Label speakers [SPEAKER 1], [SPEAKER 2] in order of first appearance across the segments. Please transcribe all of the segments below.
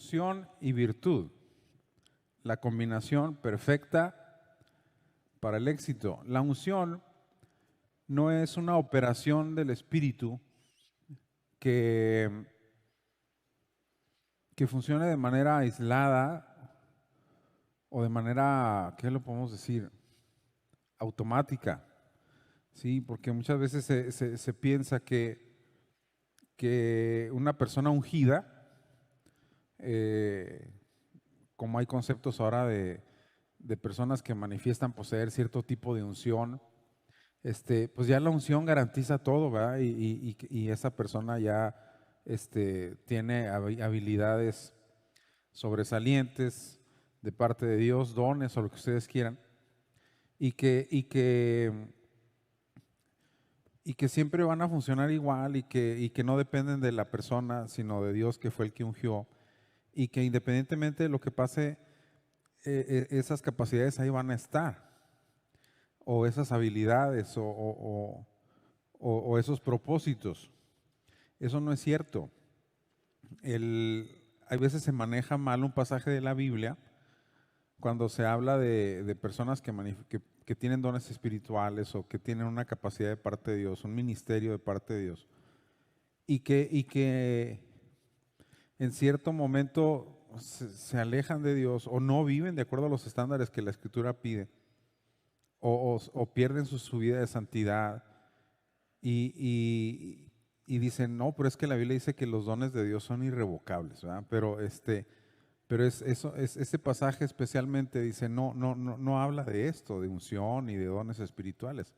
[SPEAKER 1] unción y virtud, la combinación perfecta para el éxito. La unción no es una operación del Espíritu que funcione de manera aislada o de manera, ¿qué lo podemos decir? Automática, ¿sí? Porque muchas veces se piensa que una persona ungida, como hay conceptos ahora de personas que manifiestan poseer cierto tipo de unción, pues ya la unción garantiza todo, ¿verdad? Y esa persona ya tiene habilidades sobresalientes de parte de Dios, dones o lo que ustedes quieran, y que siempre van a funcionar igual y que no dependen de la persona, sino de Dios que fue el que ungió, y que independientemente de lo que pase, esas capacidades ahí van a estar, o esas habilidades o esos propósitos. Eso no es cierto. Hay veces se maneja mal un pasaje de la Biblia cuando se habla de personas que tienen dones espirituales o que tienen una capacidad de parte de Dios, un ministerio de parte de Dios, y que en cierto momento se alejan de Dios o no viven de acuerdo a los estándares que la Escritura pide, o pierden su vida de santidad y dicen, no, pero es que la Biblia dice que los dones de Dios son irrevocables, ¿verdad? Pero ese pasaje especialmente dice, no habla de esto, de unción y de dones espirituales.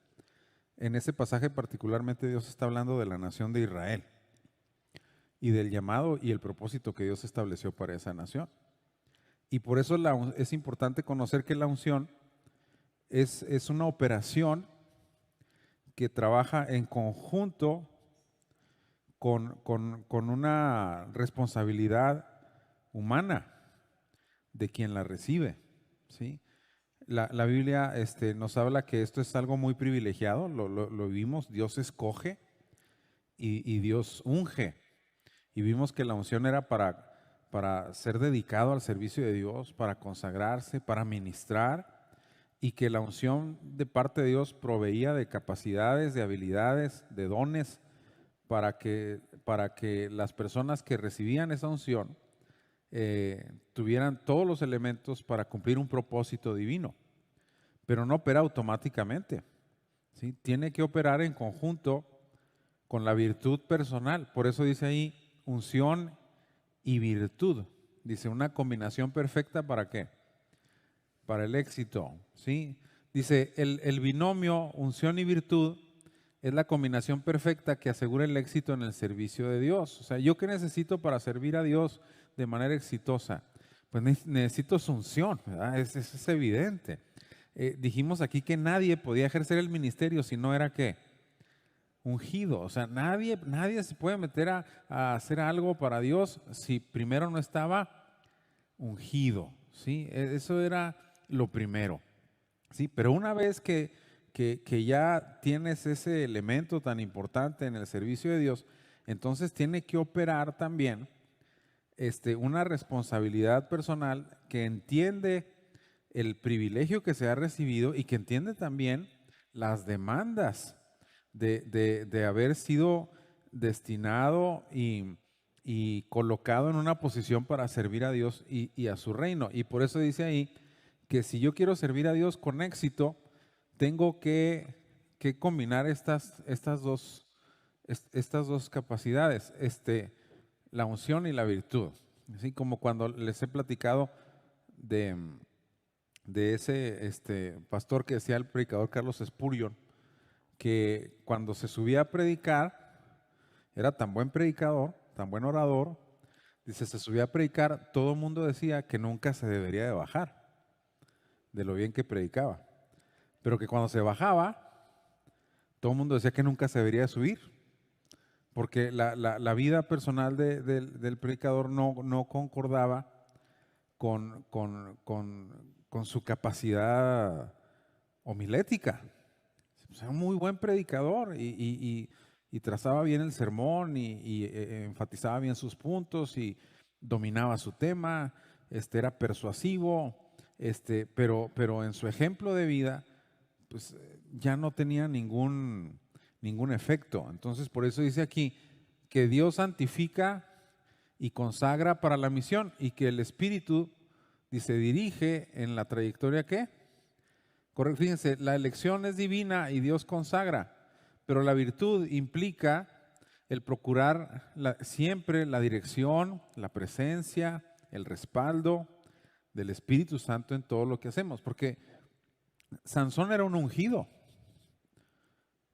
[SPEAKER 1] En ese pasaje particularmente Dios está hablando de la nación de Israel y del llamado y el propósito que Dios estableció para esa nación. Y por eso es importante conocer que la unción es una operación que trabaja en conjunto con una responsabilidad humana de quien la recibe, ¿sí? La Biblia nos habla que esto es algo muy privilegiado, lo vimos, Dios escoge y Dios unge. Y vimos que la unción era para ser dedicado al servicio de Dios, para consagrarse, para ministrar, y que la unción de parte de Dios proveía de capacidades, de habilidades, de dones, para que las personas que recibían esa unción tuvieran todos los elementos para cumplir un propósito divino. Pero no opera automáticamente, ¿sí? Tiene que operar en conjunto con la virtud personal. Por eso dice ahí unción y virtud. Dice una combinación perfecta ¿para qué? Para el éxito, ¿sí? Dice el binomio unción y virtud es la combinación perfecta que asegura el éxito en el servicio de Dios. O sea, ¿yo qué necesito para servir a Dios de manera exitosa? Pues necesito su unción, ¿verdad? Es evidente. Dijimos aquí que nadie podía ejercer el ministerio si no era ¿qué? Ungido. O sea, nadie se puede meter a hacer algo para Dios si primero no estaba ungido, ¿sí? Eso era lo primero, ¿sí? Pero una vez que ya tienes ese elemento tan importante en el servicio de Dios, entonces tiene que operar también una responsabilidad personal que entiende el privilegio que se ha recibido y que entiende también las demandas de haber sido destinado y colocado en una posición para servir a Dios y a su reino. Y por eso dice ahí que si yo quiero servir a Dios con éxito, tengo que combinar estas dos capacidades, la unción y la virtud. Así como cuando les he platicado de ese pastor que decía el predicador Carlos Spurgeon, que cuando se subía a predicar, era tan buen predicador, tan buen orador, dice, se subía a predicar, todo el mundo decía que nunca se debería de bajar de lo bien que predicaba, pero que cuando se bajaba, todo el mundo decía que nunca se debería de subir, porque la vida personal del predicador no concordaba con su capacidad homilética. O sea, un muy buen predicador y trazaba bien el sermón y enfatizaba bien sus puntos y dominaba su tema, era persuasivo, pero en su ejemplo de vida, pues ya no tenía ningún efecto. Entonces, por eso dice aquí que Dios santifica y consagra para la misión y que el Espíritu, dice, dirige en la trayectoria ¿qué? Correcto, fíjense, la elección es divina y Dios consagra, pero la virtud implica el procurar siempre la dirección, la presencia, el respaldo del Espíritu Santo en todo lo que hacemos, porque Sansón era un ungido.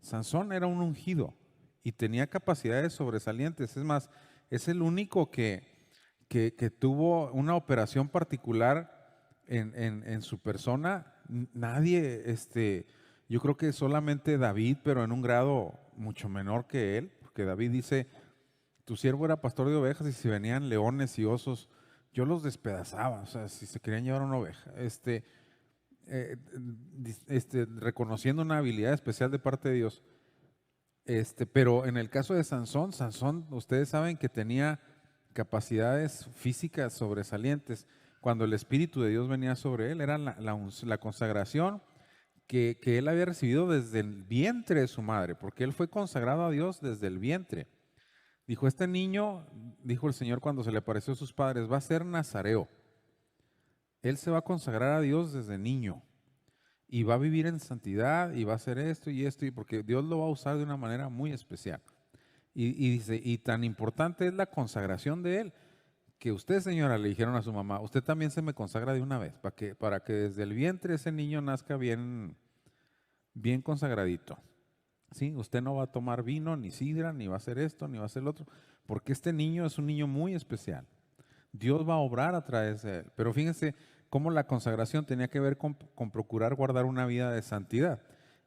[SPEAKER 1] Sansón era un ungido y tenía capacidades sobresalientes. Es más, es el único que tuvo una operación particular en su persona. Nadie, yo creo que solamente David, pero en un grado mucho menor que él, porque David dice, tu siervo era pastor de ovejas y si venían leones y osos, yo los despedazaba, o sea, si se querían llevar una oveja. Reconociendo una habilidad especial de parte de Dios. Pero en el caso de Sansón, ustedes saben que tenía capacidades físicas sobresalientes. Cuando el Espíritu de Dios venía sobre él, era la consagración que él había recibido desde el vientre de su madre, porque él fue consagrado a Dios desde el vientre. Dijo, este niño, dijo el Señor cuando se le apareció a sus padres, va a ser nazareo. Él se va a consagrar a Dios desde niño y va a vivir en santidad y va a hacer esto y porque Dios lo va a usar de una manera muy especial. Y dice, y tan importante es la consagración de él, que usted, señora, le dijeron a su mamá, usted también se me consagra de una vez, para que desde el vientre ese niño nazca bien, bien consagradito. ¿Sí? Usted no va a tomar vino, ni sidra, ni va a hacer esto, ni va a hacer lo otro, porque este niño es un niño muy especial. Dios va a obrar a través de él. Pero fíjense cómo la consagración tenía que ver con procurar guardar una vida de santidad.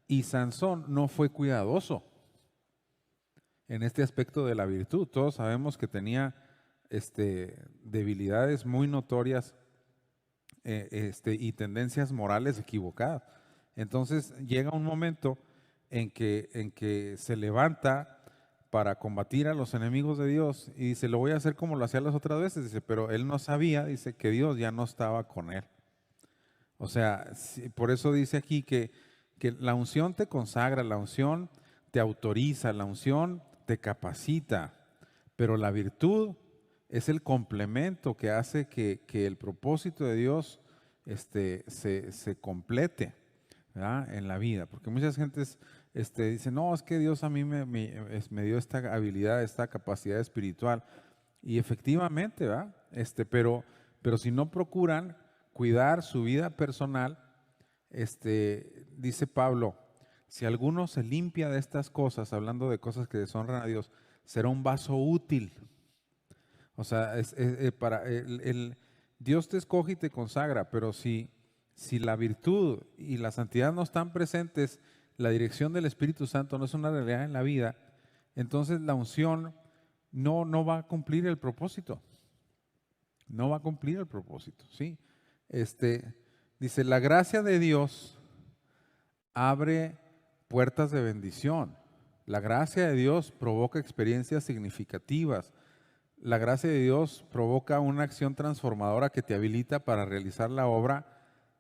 [SPEAKER 1] Y Sansón no fue cuidadoso en este aspecto de la virtud. Todos sabemos que tenía debilidades muy notorias y tendencias morales equivocadas. Entonces llega un momento en que se levanta para combatir a los enemigos de Dios y dice, lo voy a hacer como lo hacía las otras veces, dice, pero él no sabía, dice, que Dios ya no estaba con él. O sea, por eso dice aquí que la unción te consagra, la unción te autoriza, la unción te capacita, pero la virtud es el complemento que hace que el propósito de Dios se complete, ¿verdad? En la vida. Porque muchas gentes dicen, no, es que Dios a mí me dio esta habilidad, esta capacidad espiritual. Y efectivamente, ¿verdad? Pero si no procuran cuidar su vida personal, dice Pablo, si alguno se limpia de estas cosas, hablando de cosas que deshonran a Dios, será un vaso útil. O sea, Dios te escoge y te consagra, pero si la virtud y la santidad no están presentes, la dirección del Espíritu Santo no es una realidad en la vida, entonces la unción no va a cumplir el propósito. No va a cumplir el propósito, ¿sí? Dice, la gracia de Dios abre puertas de bendición. La gracia de Dios provoca experiencias significativas. La gracia de Dios provoca una acción transformadora que te habilita para realizar la obra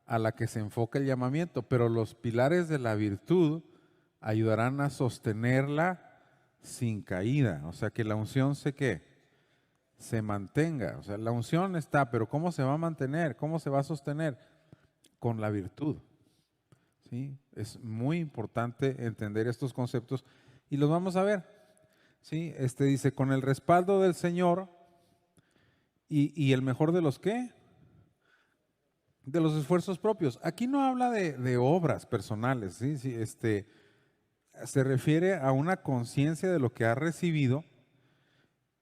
[SPEAKER 1] a la que se enfoca el llamamiento, pero los pilares de la virtud ayudarán a sostenerla sin caída. O sea, que la unción se mantenga. O sea, la unción está, pero ¿cómo se va a mantener? ¿Cómo se va a sostener? Con la virtud. ¿Sí? Es muy importante entender estos conceptos y los vamos a ver. ¿Sí? Dice, con el respaldo del Señor y el mejor de los ¿qué? De los esfuerzos propios. Aquí no habla de obras personales, ¿sí? Sí, se refiere a una conciencia de lo que ha recibido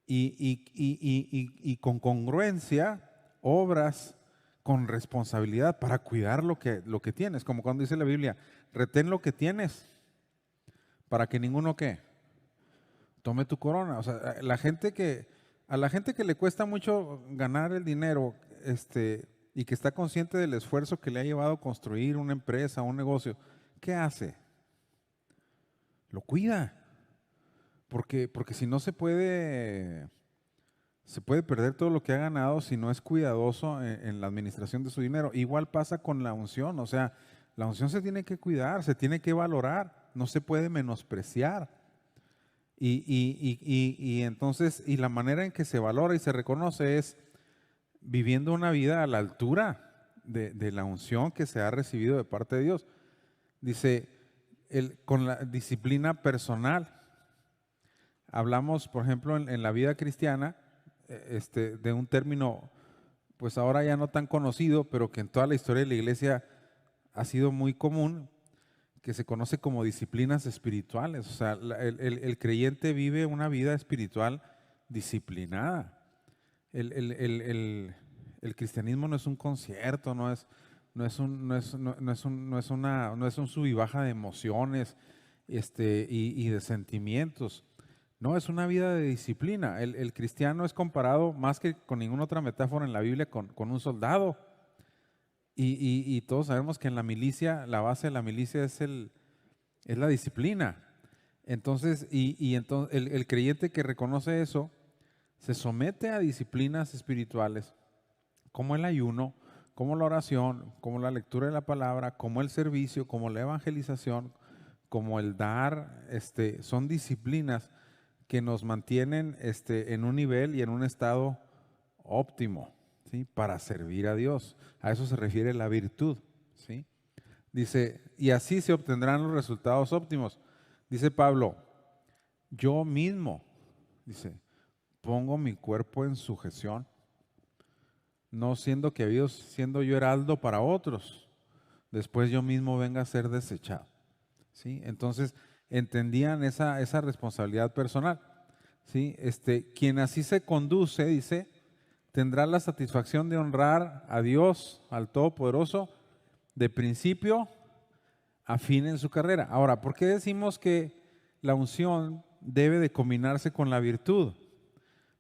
[SPEAKER 1] y con congruencia, obras con responsabilidad para cuidar lo que tienes. Como cuando dice la Biblia, retén lo que tienes para que ninguno ¿qué? Tome tu corona. O sea, a la gente que le cuesta mucho ganar el dinero, y que está consciente del esfuerzo que le ha llevado a construir una empresa, un negocio, ¿qué hace? Lo cuida. Porque si no se puede se puede perder todo lo que ha ganado si no es cuidadoso en la administración de su dinero. Igual pasa con la unción, o sea, la unción se tiene que cuidar, se tiene que valorar, no se puede menospreciar. Y entonces, y la manera en que se valora y se reconoce es viviendo una vida a la altura de la unción que se ha recibido de parte de Dios. Dice, con la disciplina personal. Hablamos, por ejemplo, en la vida cristiana, de un término, pues ahora ya no tan conocido, pero que en toda la historia de la iglesia ha sido muy común, que se conoce como disciplinas espirituales. O sea, el creyente vive una vida espiritual disciplinada. El cristianismo no es un concierto, no es un sub y baja de emociones y de sentimientos. No, es una vida de disciplina. El cristiano es comparado más que con ninguna otra metáfora en la Biblia con un soldado. Y todos sabemos que en la milicia, la base de la milicia es la disciplina. Entonces, entonces el creyente que reconoce eso se somete a disciplinas espirituales como el ayuno, como la oración, como la lectura de la palabra, como el servicio, como la evangelización, como el dar. Son disciplinas que nos mantienen en un nivel y en un estado óptimo, ¿sí? Para servir a Dios. A eso se refiere la virtud, ¿sí? Dice, y así se obtendrán los resultados óptimos. Dice Pablo, yo mismo, dice, pongo mi cuerpo en sujeción, no siendo que habido siendo yo heraldo para otros, después yo mismo venga a ser desechado, ¿sí? Entonces, entendían esa responsabilidad personal, ¿sí? Quien así se conduce, dice, tendrá la satisfacción de honrar a Dios, al Todopoderoso, de principio a fin en su carrera. Ahora, ¿por qué decimos que la unción debe de combinarse con la virtud?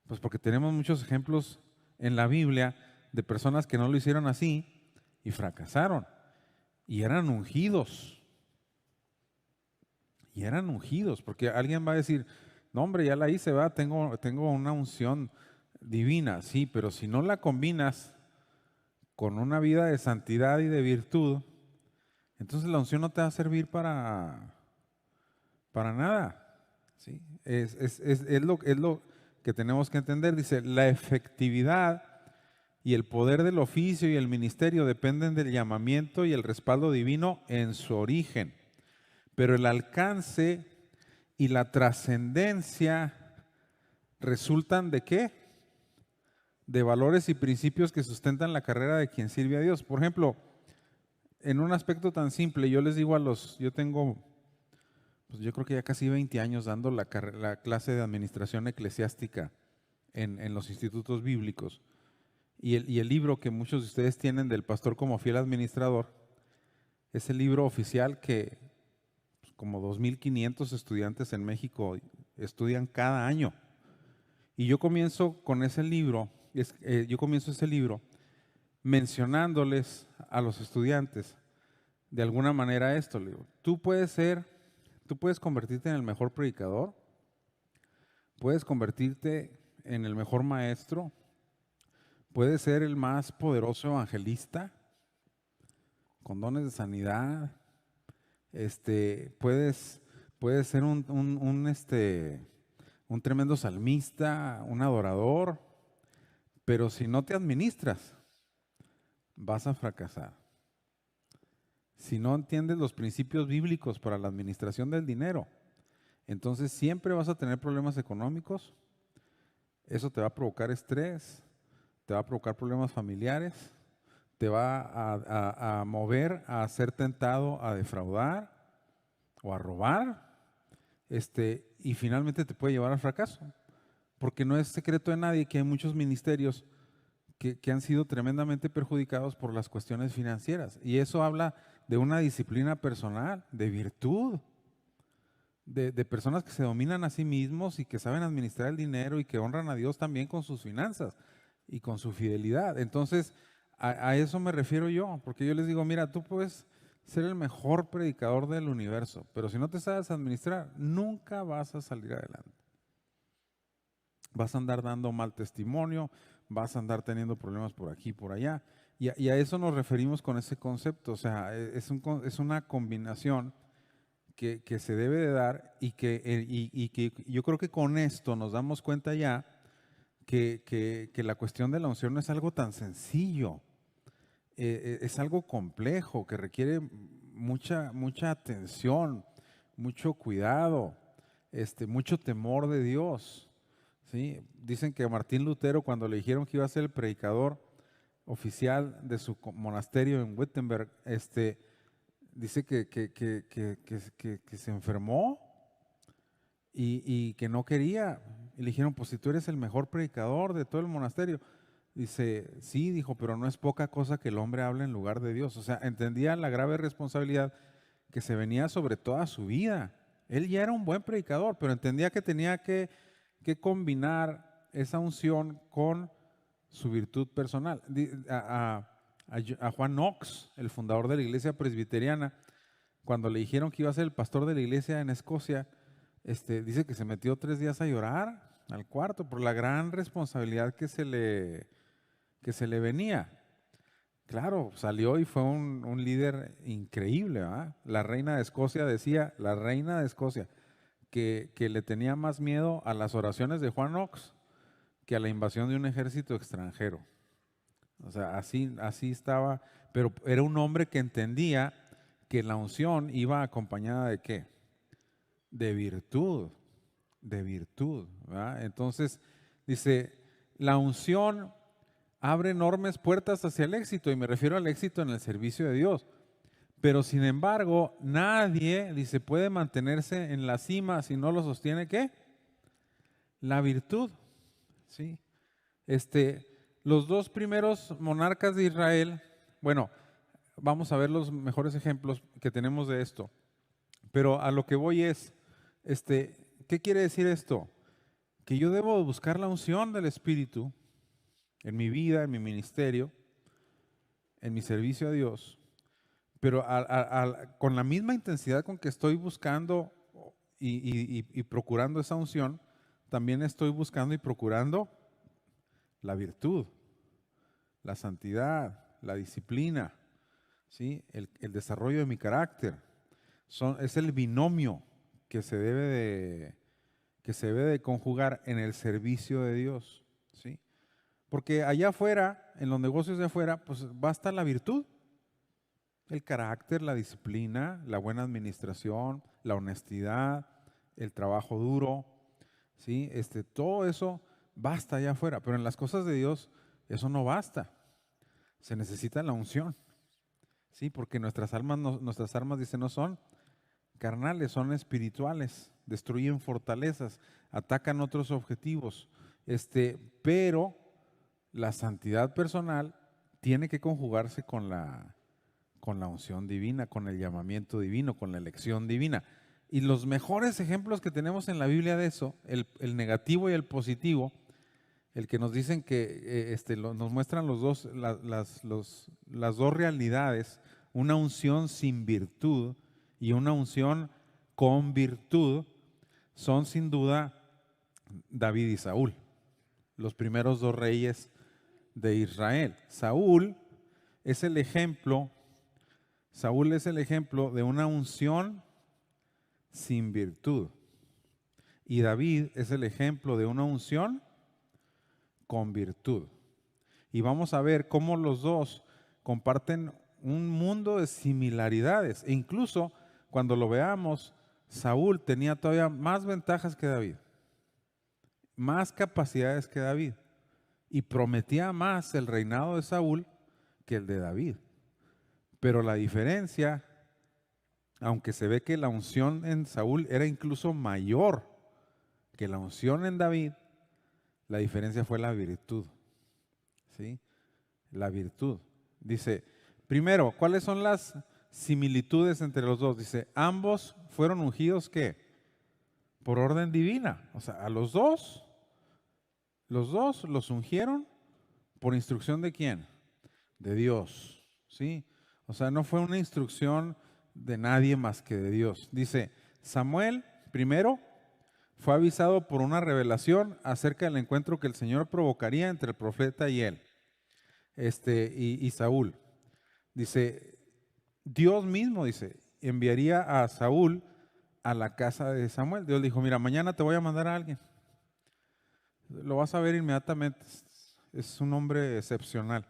[SPEAKER 1] Pues porque tenemos muchos ejemplos en la Biblia de personas que no lo hicieron así y fracasaron. Y eran ungidos. Y eran ungidos, porque alguien va a decir, no hombre, ya la hice, va, tengo una unción divina, sí, pero si no la combinas con una vida de santidad y de virtud, entonces la unción no te va a servir para nada, ¿sí? Es lo que tenemos que entender. Dice, la efectividad y el poder del oficio y el ministerio dependen del llamamiento y el respaldo divino en su origen, pero el alcance y la trascendencia resultan ¿de qué? De valores y principios que sustentan la carrera de quien sirve a Dios. Por ejemplo, en un aspecto tan simple, yo les digo yo tengo, pues yo creo que ya casi 20 años dando la clase de administración eclesiástica en los institutos bíblicos. Y el libro que muchos de ustedes tienen del pastor como fiel administrador, es el libro oficial que pues, como 2.500 estudiantes en México estudian cada año. Y yo comienzo con ese libro, yo comienzo ese libro mencionándoles a los estudiantes de alguna manera esto. Le digo, tú puedes convertirte en el mejor predicador, puedes convertirte en el mejor maestro, puedes ser el más poderoso evangelista, con dones de sanidad, puedes ser un tremendo salmista, un adorador, pero si no te administras, vas a fracasar. Si no entiendes los principios bíblicos para la administración del dinero, entonces siempre vas a tener problemas económicos, eso te va a provocar estrés, te va a provocar problemas familiares, te va a mover a ser tentado a defraudar o a robar, y finalmente te puede llevar al fracaso. Porque no es secreto de nadie que hay muchos ministerios que han sido tremendamente perjudicados por las cuestiones financieras. Y eso habla de una disciplina personal, de virtud, de personas que se dominan a sí mismos y que saben administrar el dinero y que honran a Dios también con sus finanzas y con su fidelidad. Entonces, a eso me refiero yo, porque yo les digo, mira, tú puedes ser el mejor predicador del universo, pero si no te sabes administrar, nunca vas a salir adelante. vas a andar dando mal testimonio, vas a andar teniendo problemas por aquí y por allá. Y a eso nos referimos con ese concepto. O sea, es una combinación que se debe de dar y que yo creo que con esto nos damos cuenta ya que la cuestión de la unción no es algo tan sencillo. Es algo complejo que requiere mucha atención, mucho cuidado, mucho temor de Dios. ¿Sí? Dicen que a Martín Lutero, cuando le dijeron que iba a ser el predicador oficial de su monasterio en Wittenberg, dice que se enfermó y que no quería. Y le dijeron, pues si tú eres el mejor predicador de todo el monasterio. Dice, sí, dijo, pero no es poca cosa que el hombre hable en lugar de Dios. O sea, entendía la grave responsabilidad que se venía sobre toda su vida. Él ya era un buen predicador, pero entendía que tenía que combinar esa unción con su virtud personal. A Juan Knox, el fundador de la iglesia presbiteriana, cuando le dijeron que iba a ser el pastor de la iglesia en Escocia, dice que se metió 3 días a llorar al cuarto por la gran responsabilidad que se le venía. Claro, salió y fue un líder increíble, ¿verdad? La reina de Escocia decía, la reina de Escocia, que le tenía más miedo a las oraciones de Juan Knox que a la invasión de un ejército extranjero. O sea, así estaba, pero era un hombre que entendía que la unción iba acompañada de ¿qué? De virtud, ¿verdad? Entonces, dice, la unción abre enormes puertas hacia el éxito, y me refiero al éxito en el servicio de Dios. Pero sin embargo, nadie, dice, puede mantenerse en la cima si no lo sostiene, ¿qué? La virtud, ¿sí? Los 2 primeros monarcas de Israel, bueno, vamos a ver los mejores ejemplos que tenemos de esto. Pero a lo que voy es, ¿qué quiere decir esto? Que yo debo buscar la unción del Espíritu en mi vida, en mi ministerio, en mi servicio a Dios, pero con la misma intensidad con que estoy buscando y procurando esa unción, también estoy buscando y procurando la virtud, la santidad, la disciplina, ¿sí? El desarrollo de mi carácter. Es el binomio que se debe de conjugar en el servicio de Dios, ¿sí? Porque allá afuera, en los negocios de afuera, pues basta la virtud, el carácter, la disciplina, la buena administración, la honestidad, el trabajo duro, ¿sí? Todo eso basta allá afuera, pero en las cosas de Dios eso no basta. Se necesita la unción, ¿sí? Porque nuestras armas, dice, no son carnales, son espirituales, destruyen fortalezas, atacan otros objetivos, pero la santidad personal tiene que conjugarse con la unción divina, con el llamamiento divino, con la elección divina. Y los mejores ejemplos que tenemos en la Biblia de eso, el negativo y el positivo, el que nos dicen que nos muestran las dos realidades, una unción sin virtud y una unción con virtud, son sin duda David y Saúl, los primeros 2 reyes de Israel. Saúl es el ejemplo de una unción sin virtud, y David es el ejemplo de una unción con virtud. Y vamos a ver cómo los dos comparten un mundo de similaridades, e incluso cuando lo veamos, Saúl tenía todavía más ventajas que David, más capacidades que David, y prometía más el reinado de Saúl que el de David. Pero la diferencia, aunque se ve que la unción en Saúl era incluso mayor que la unción en David, la diferencia fue la virtud, ¿sí? La virtud. Dice, primero, ¿cuáles son las similitudes entre los dos? Dice, ambos fueron ungidos, ¿qué? Por orden divina. O sea, a los dos los ungieron por instrucción ¿de quién? De Dios, ¿sí? O sea, no fue una instrucción de nadie más que de Dios. Dice, Samuel primero fue avisado por una revelación acerca del encuentro que el Señor provocaría entre el profeta y él, y Saúl. Dice, Dios mismo, dice, enviaría a Saúl a la casa de Samuel. Dios dijo, mira, mañana te voy a mandar a alguien. Lo vas a ver inmediatamente. Es un hombre excepcional.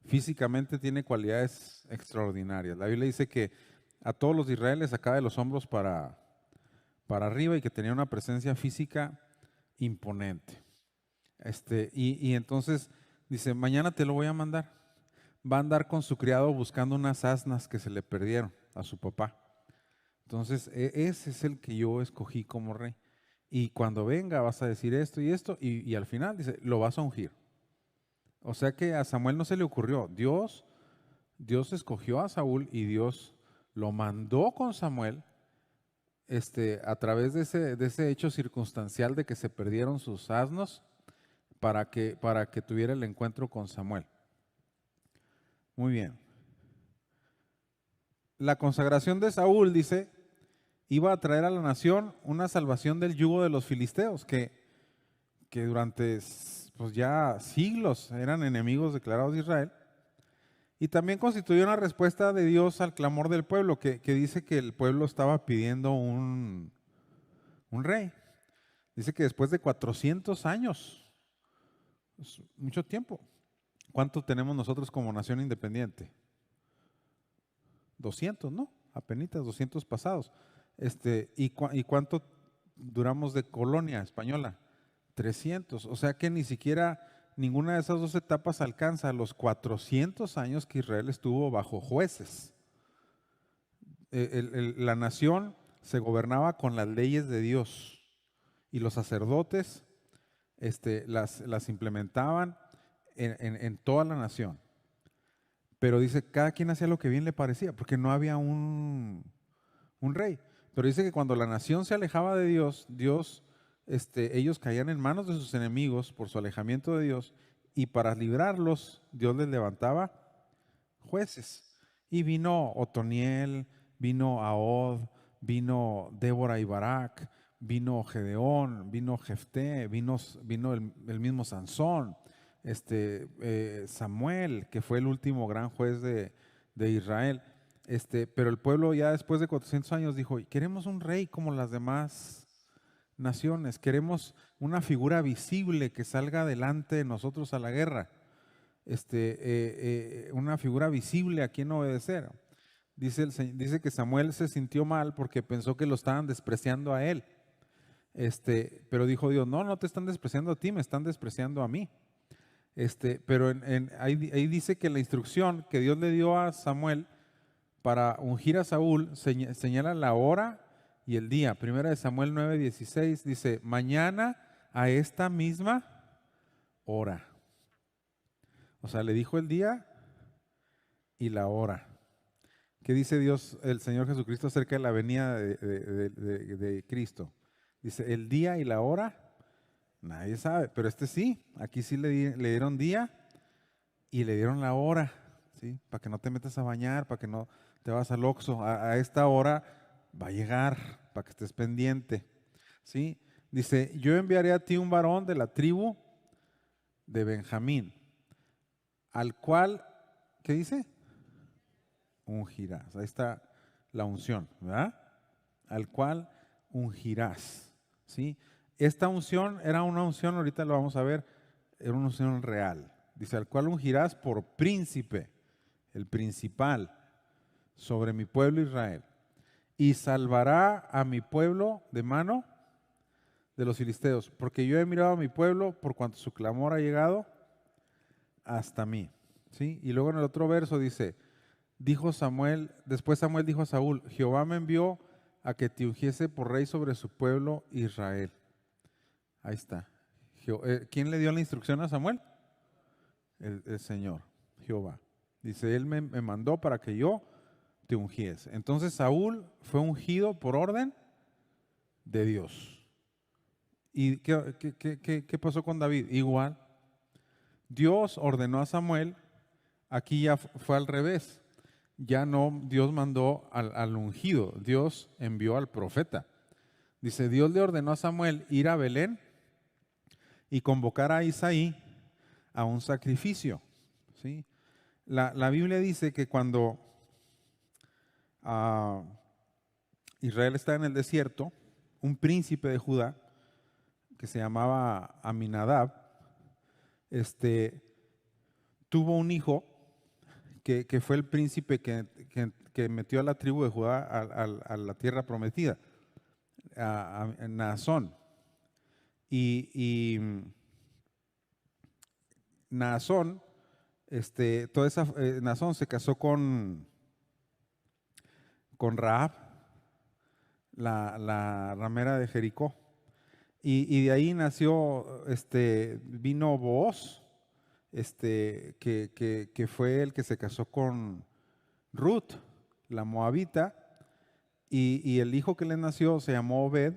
[SPEAKER 1] Físicamente tiene cualidades extraordinarias. La Biblia dice que a todos los de Israel les sacaba de los hombros para arriba y que tenía una presencia física imponente. Y entonces dice, mañana te lo voy a mandar. Va a andar con su criado buscando unas asnas que se le perdieron a su papá. Entonces, ese es el que yo escogí como rey. Y cuando venga vas a decir esto y esto, y al final dice, lo vas a ungir. O sea que a Samuel no se le ocurrió. Dios escogió a Saúl y Dios lo mandó con Samuel a través de ese hecho circunstancial de que se perdieron sus asnos para que tuviera el encuentro con Samuel. Muy bien. La consagración de Saúl, dice, iba a traer a la nación una salvación del yugo de los filisteos, que durante pues ya siglos eran enemigos declarados de Israel. Y también constituyó una respuesta de Dios al clamor del pueblo, que dice que el pueblo estaba pidiendo un rey. Dice que después de 400 años, es mucho tiempo. ¿Cuánto tenemos nosotros como nación independiente? 200, ¿no? Apenitas 200 pasados. ¿Y cuánto duramos de colonia española? 300. O sea que ni siquiera ninguna de esas dos etapas alcanza los 400 años que Israel estuvo bajo jueces. La nación se gobernaba con las leyes de Dios y los sacerdotes las implementaban en toda la nación. Pero dice, cada quien hacía lo que bien le parecía, porque no había un rey. Pero dice que cuando la nación se alejaba de Dios, ellos caían en manos de sus enemigos por su alejamiento de Dios, y para librarlos, Dios les levantaba jueces. Y vino Otoniel, vino Ahod, vino Débora y Barak, vino Gedeón, vino Jefté, vino el mismo Sansón, Samuel, que fue el último gran juez de Israel. Pero el pueblo ya después de 400 años dijo, queremos un rey como las demás naciones, queremos una figura visible que salga delante de nosotros a la guerra, una figura visible a quien obedecer. Dice que Samuel se sintió mal porque pensó que lo estaban despreciando a él. Pero dijo Dios, no te están despreciando a ti, me están despreciando a mí. Pero ahí dice que la instrucción que Dios le dio a Samuel para ungir a Saúl señala la hora y el día. Primera de Samuel 9:16 dice, mañana a esta misma hora. O sea, le dijo el día y la hora. ¿Qué dice Dios, el Señor Jesucristo, acerca de la venida de Cristo? Dice, el día y la hora, nadie sabe, pero sí, aquí sí le dieron día y le dieron la hora, ¿sí? Para que no te metas a bañar, para que no te vas al Oxxo, a esta hora va a llegar, para que estés pendiente, ¿sí? Dice, yo enviaré a ti un varón de la tribu de Benjamín, al cual, ¿qué dice? Ungirás. Ahí está la unción, ¿verdad? Al cual ungirás, ¿sí? Esta unción era una unción, ahorita lo vamos a ver, era una unción real. Dice, al cual ungirás por príncipe, el principal, sobre mi pueblo Israel, y salvará a mi pueblo de mano de los filisteos, porque yo he mirado a mi pueblo por cuanto su clamor ha llegado hasta mí, ¿sí? Y luego en el otro verso dice, después Samuel dijo a Saúl, Jehová me envió a que te ungiese por rey sobre su pueblo Israel. Ahí está. ¿Quién le dio la instrucción a Samuel? El Señor, Jehová. Dice, Él me mandó para que yo te ungiese. Entonces Saúl fue ungido por orden de Dios. ¿Y qué pasó con David? Igual. Dios ordenó a Samuel, aquí ya fue al revés. Ya no Dios mandó al ungido, Dios envió al profeta. Dice, Dios le ordenó a Samuel ir a Belén y convocar a Isaí a un sacrificio. ¿Sí? La Biblia dice que cuando Israel está en el desierto, un príncipe de Judá que se llamaba Aminadab, tuvo un hijo que fue el príncipe que metió a la tribu de Judá a la tierra prometida, a Naasón. Y Naasón, Naasón se casó con Rahab, la ramera de Jericó. Y de ahí nació, vino Booz, que fue el que se casó con Ruth, la moabita, y el hijo que le nació se llamó Obed,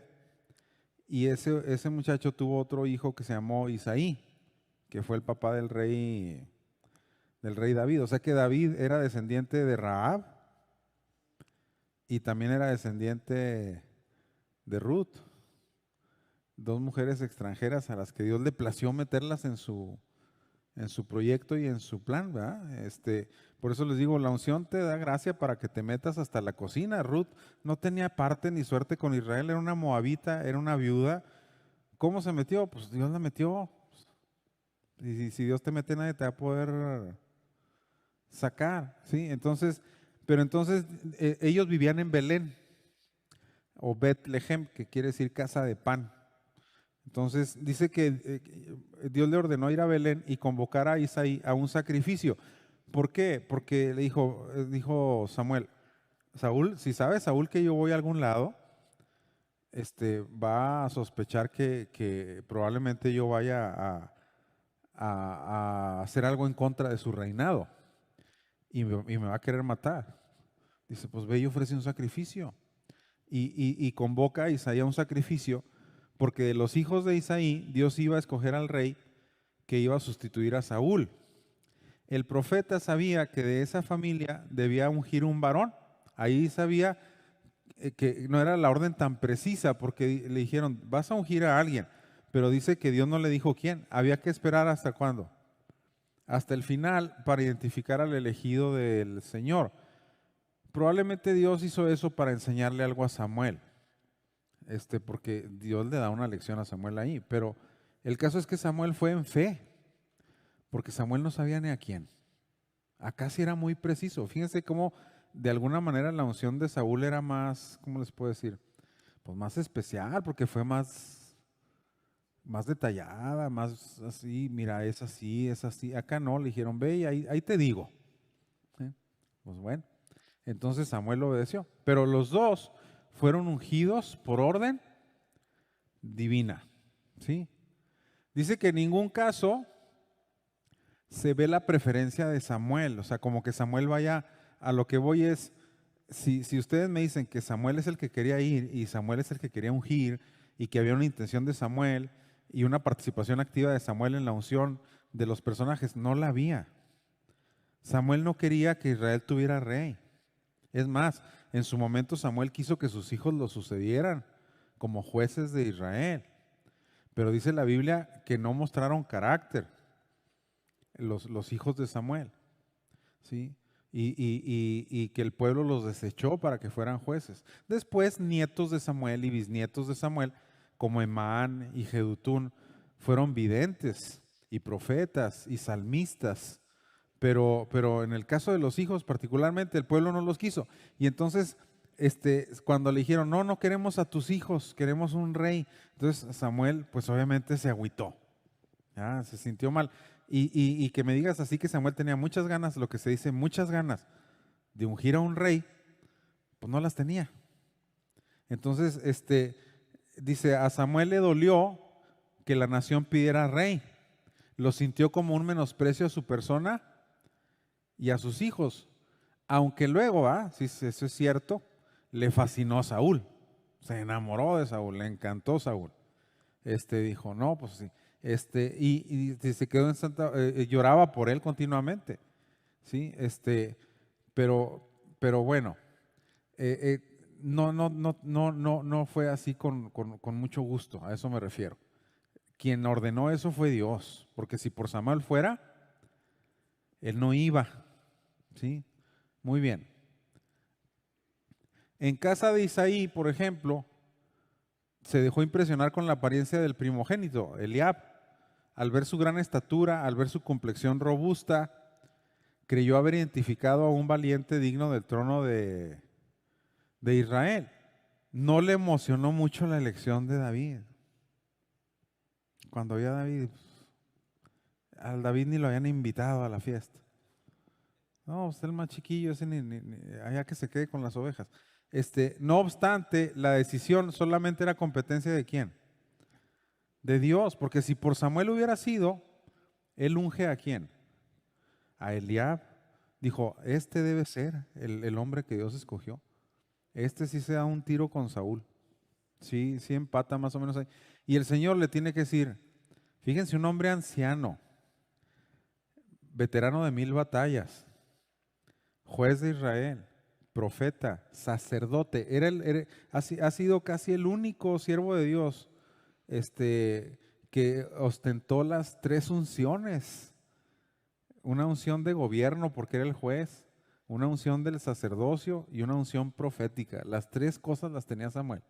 [SPEAKER 1] y ese muchacho tuvo otro hijo que se llamó Isaí, que fue el papá del rey David. O sea que David era descendiente de Rahab y también era descendiente de Ruth, dos mujeres extranjeras a las que Dios le plació meterlas en su proyecto y en su plan, ¿verdad? Por eso les digo, la unción te da gracia para que te metas hasta la cocina. Ruth no tenía parte ni suerte con Israel, era una moabita, era una viuda. ¿Cómo se metió? Pues Dios la metió. Y si Dios te mete, nadie te va a poder sacar, ¿sí? Entonces, ellos vivían en Belén, o Betlehem, que quiere decir casa de pan. Entonces dice que Dios le ordenó ir a Belén y convocar a Isaí a un sacrificio. ¿Por qué? Porque le dijo Samuel, Saúl, si sabe Saúl que yo voy a algún lado, va a sospechar que probablemente yo vaya a hacer algo en contra de su reinado y me va a querer matar. Dice, pues ve y ofrece un sacrificio. Y convoca a Isaí a un sacrificio, porque de los hijos de Isaí, Dios iba a escoger al rey que iba a sustituir a Saúl. El profeta sabía que de esa familia debía ungir un varón. Ahí sabía que no era la orden tan precisa, porque le dijeron, vas a ungir a alguien, pero dice que Dios no le dijo quién. Había que esperar hasta cuándo, hasta el final, para identificar al elegido del Señor. Probablemente Dios hizo eso para enseñarle algo a Samuel, porque Dios le da una lección a Samuel ahí. Pero el caso es que Samuel fue en fe, porque Samuel no sabía ni a quién. Acá sí era muy preciso. Fíjense cómo de alguna manera la unción de Saúl era más, ¿cómo les puedo decir? Pues más especial, porque fue más detallada, más así, mira, es así, es así. Acá no, le dijeron, ve y ahí te digo. ¿Sí? Pues bueno, entonces Samuel obedeció. Pero los dos fueron ungidos por orden divina. ¿Sí? Dice que en ningún caso se ve la preferencia de Samuel, o sea, como que Samuel vaya, a lo que voy es, si ustedes me dicen que Samuel es el que quería ir y Samuel es el que quería ungir y que había una intención de Samuel y una participación activa de Samuel en la unción de los personajes, no la había. Samuel no quería que Israel tuviera rey. Es más, en su momento Samuel quiso que sus hijos lo sucedieran como jueces de Israel, pero dice la Biblia que no mostraron carácter los hijos de Samuel, ¿sí? Y que el pueblo los desechó para que fueran jueces. Después, nietos de Samuel y bisnietos de Samuel, como Emán y Jedutún, fueron videntes y profetas y salmistas, pero en el caso de los hijos particularmente, el pueblo no los quiso. Y entonces, cuando le dijeron, no queremos a tus hijos, queremos un rey, entonces Samuel, pues obviamente se agüitó, ¿ya? Se sintió mal. Y que me digas así que Samuel tenía muchas ganas, lo que se dice, muchas ganas de ungir a un rey, pues no las tenía. Entonces, dice, a Samuel le dolió que la nación pidiera rey. Lo sintió como un menosprecio a su persona y a sus hijos. Aunque luego, sí, eso es cierto, le fascinó a Saúl. Se enamoró de Saúl, le encantó Saúl. Dijo, no, pues sí. Y se quedó en lloraba por él continuamente, ¿sí? Pero bueno, no fue así con mucho gusto, a eso me refiero. Quien ordenó eso fue Dios, porque si por Samuel fuera, él no iba, ¿sí? Muy bien. En casa de Isaí, por ejemplo, se dejó impresionar con la apariencia del primogénito, Eliab. Al ver su gran estatura, al ver su complexión robusta, creyó haber identificado a un valiente digno del trono de Israel. No le emocionó mucho la elección de David. Cuando vio a David, al David ni lo habían invitado a la fiesta. No, usted el más chiquillo, ese allá que se quede con las ovejas. No obstante, la decisión solamente era competencia ¿de quién? De Dios, porque si por Samuel hubiera sido, él unge ¿a quién? A Eliab. Dijo, este debe ser el hombre que Dios escogió. Este sí se da un tiro con Saúl. Sí empata más o menos ahí. Y el Señor le tiene que decir, fíjense, un hombre anciano, veterano de 1000 batallas, juez de Israel, profeta, sacerdote, ha sido casi el único siervo de Dios que ostentó las 3 unciones. Una unción de gobierno porque era el juez, una unción del sacerdocio y una unción profética. Las 3 cosas las tenía Samuel.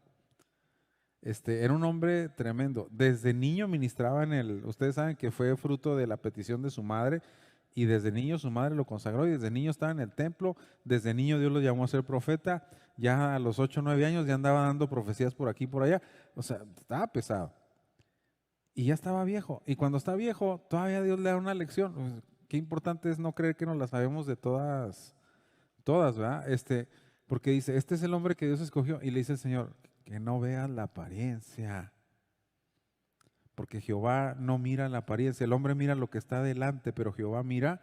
[SPEAKER 1] Era un hombre tremendo. Desde niño ministraba ustedes saben que fue fruto de la petición de su madre, y desde niño su madre lo consagró, y desde niño estaba en el templo, desde niño Dios lo llamó a ser profeta, ya a los 8 o 9 años ya andaba dando profecías por aquí y por allá, o sea, estaba pesado. Y ya estaba viejo, y cuando está viejo, todavía Dios le da una lección. Pues, qué importante es no creer que nos la sabemos de todas, ¿verdad? Porque dice, este es el hombre que Dios escogió, y le dice el Señor, que no veas la apariencia, porque Jehová no mira la apariencia, el hombre mira lo que está delante, pero Jehová mira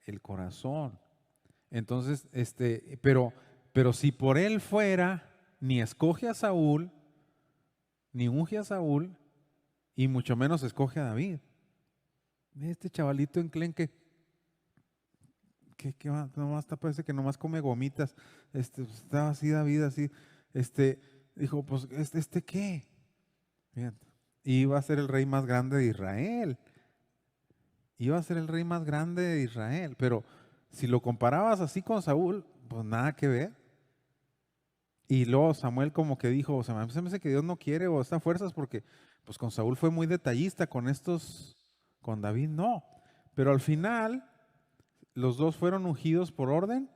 [SPEAKER 1] el corazón. Entonces, pero si por él fuera, ni escoge a Saúl, ni unge a Saúl, y mucho menos escoge a David. Este chavalito enclenque, que nomás parece que nomás come gomitas, estaba así David, así, dijo, pues, ¿qué? Fíjate. Iba a ser el rey más grande de Israel. Iba a ser el rey más grande de Israel. Pero si lo comparabas así con Saúl, pues nada que ver. Y luego Samuel como que dijo, se me hace que Dios no quiere o está a fuerzas, porque pues con Saúl fue muy detallista, con David no. Pero al final, los dos fueron ungidos por orden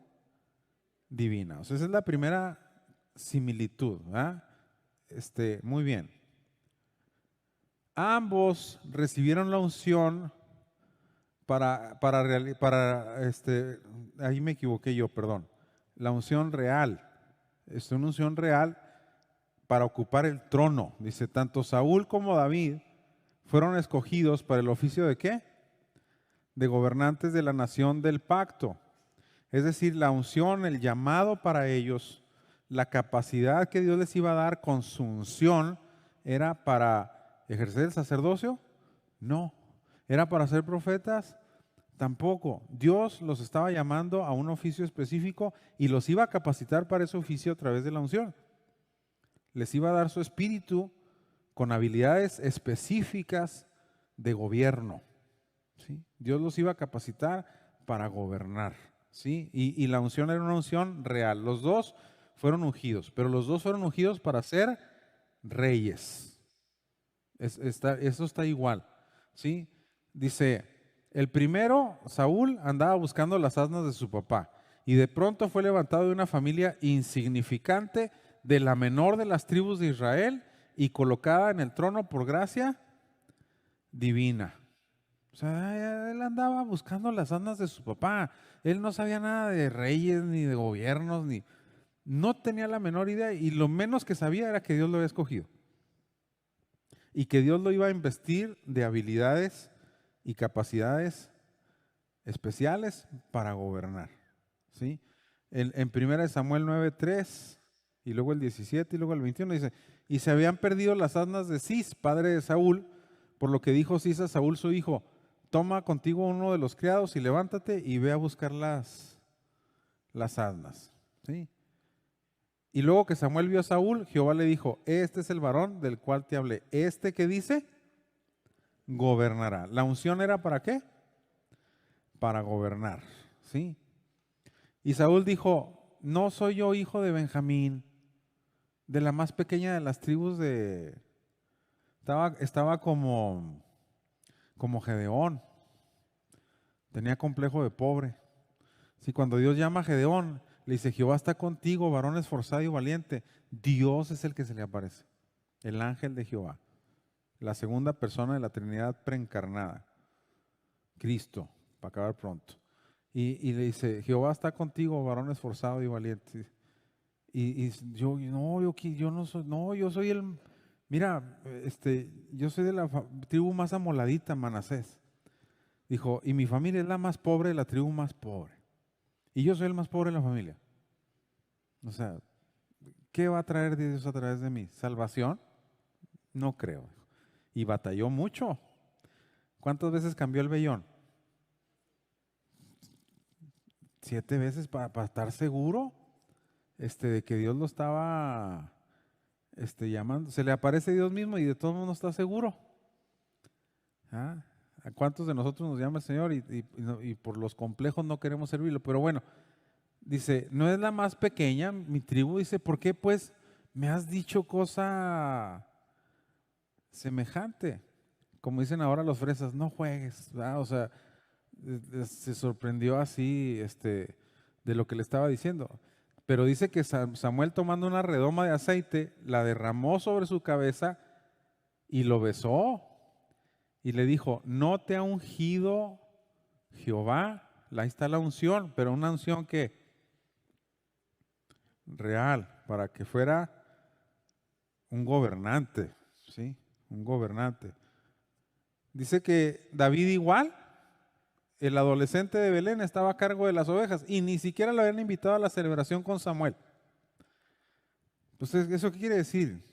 [SPEAKER 1] divina. O sea, esa es la primera similitud, ¿verdad? Muy bien. Ambos recibieron la unción ahí me equivoqué yo, perdón. La unción real. Es una unción real para ocupar el trono. Dice, tanto Saúl como David fueron escogidos para el oficio ¿de qué? De gobernantes de la nación del pacto. Es decir, la unción, el llamado para ellos, la capacidad que Dios les iba a dar con su unción, ¿era para ejercer el sacerdocio? No. ¿Era para ser profetas? Tampoco. Dios los estaba llamando a un oficio específico y los iba a capacitar para ese oficio a través de la unción. Les iba a dar su espíritu con habilidades específicas de gobierno, ¿sí? Dios los iba a capacitar para gobernar, ¿sí? Y la unción era una unción real. Los dos fueron ungidos, pero los dos fueron ungidos para ser reyes. Eso está igual, ¿sí? Dice, el primero, Saúl, andaba buscando las asnas de su papá, y de pronto fue levantado de una familia insignificante, de la menor de las tribus de Israel, y colocada en el trono por gracia divina. O sea, él andaba buscando las asnas de su papá. Él no sabía nada de reyes, ni de gobiernos, no tenía la menor idea, y lo menos que sabía era que Dios lo había escogido y que Dios lo iba a investir de habilidades y capacidades especiales para gobernar, ¿sí? En 1 Samuel 9:3 y luego el 17 y luego el 21 dice, y se habían perdido las asnas de Cis, padre de Saúl, por lo que dijo Cis a Saúl su hijo, toma contigo uno de los criados y levántate y ve a buscar las asnas, ¿sí? Y luego que Samuel vio a Saúl, Jehová le dijo, este es el varón del cual te hablé. Este que dice, gobernará. ¿La unción era para qué? Para gobernar, ¿sí? Y Saúl dijo, no soy yo hijo de Benjamín, de la más pequeña de las tribus de... Estaba como Gedeón, tenía complejo de pobre. Sí, cuando Dios llama a Gedeón, le dice, Jehová está contigo, varón esforzado y valiente. Dios es el que se le aparece, el ángel de Jehová, la segunda persona de la Trinidad preencarnada, Cristo, para acabar pronto. Y le dice, Jehová está contigo, varón esforzado y valiente. Y yo no soy, no, yo soy mira, yo soy de la tribu más amoladita, Manasés. Dijo, y mi familia es la más pobre de la tribu más pobre. Y yo soy el más pobre de la familia. O sea, ¿qué va a traer Dios a través de mí? ¿Salvación? No creo. Y batalló mucho. ¿Cuántas veces cambió el vellón? 7 veces para estar seguro de que Dios lo estaba llamando. Se le aparece Dios mismo y de todo el mundo está seguro. ¿Ah? ¿A cuántos de nosotros nos llama el Señor y por los complejos no queremos servirlo? Pero bueno, dice, no es la más pequeña, mi tribu. Dice, ¿por qué pues me has dicho cosa semejante? Como dicen ahora los fresas, no juegues, ¿verdad? O sea, se sorprendió así de lo que le estaba diciendo. Pero dice que Samuel, tomando una redoma de aceite, la derramó sobre su cabeza y lo besó. Y le dijo, ¿no te ha ungido Jehová? Ahí está la unción, pero una unción que real, para que fuera un gobernante, ¿sí? Un gobernante. Dice que David igual, el adolescente de Belén, estaba a cargo de las ovejas y ni siquiera lo habían invitado a la celebración con Samuel. Pues ¿eso qué quiere decir?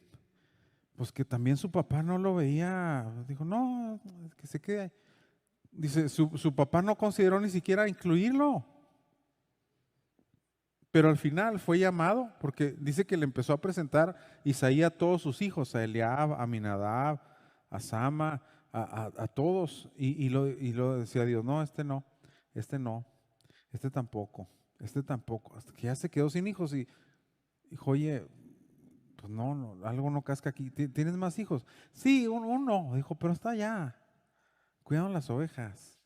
[SPEAKER 1] Pues que también su papá no lo veía, dijo, no, que se quede. Dice, su papá no consideró ni siquiera incluirlo. Pero al final fue llamado porque dice que le empezó a presentar Isaías a todos sus hijos, a Eliab, a Aminadab, a Sama, a todos. Y lo decía Dios, no, no, este tampoco, este tampoco. Hasta que ya se quedó sin hijos y dijo, oye, pues no, algo no casca aquí. ¿Tienes más hijos? Sí, uno. Dijo, pero está allá, cuidando las ovejas.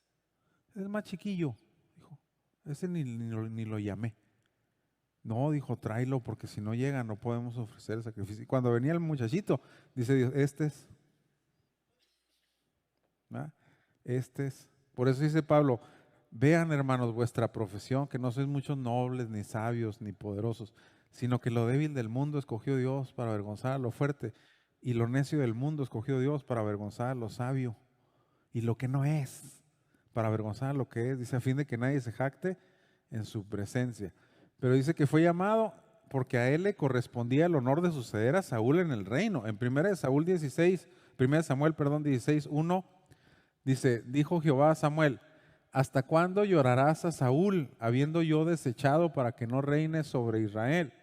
[SPEAKER 1] Es el más chiquillo. Dijo, ese ni lo llamé. No, dijo, tráelo porque si no llega no podemos ofrecer el sacrificio. Y cuando venía el muchachito, dice Dios, ¿verdad? Por eso dice Pablo, vean hermanos vuestra profesión, que no sois muchos nobles, ni sabios, ni poderosos, sino que lo débil del mundo escogió Dios para avergonzar a lo fuerte, y lo necio del mundo escogió Dios para avergonzar a lo sabio, y lo que no es, para avergonzar a lo que es, dice, a fin de que nadie se jacte en su presencia. Pero dice que fue llamado porque a él le correspondía el honor de suceder a Saúl en el reino. En 1 Samuel 16, 1, dice, dijo Jehová a Samuel, ¿hasta cuándo llorarás a Saúl, habiendo yo desechado para que no reine sobre Israel?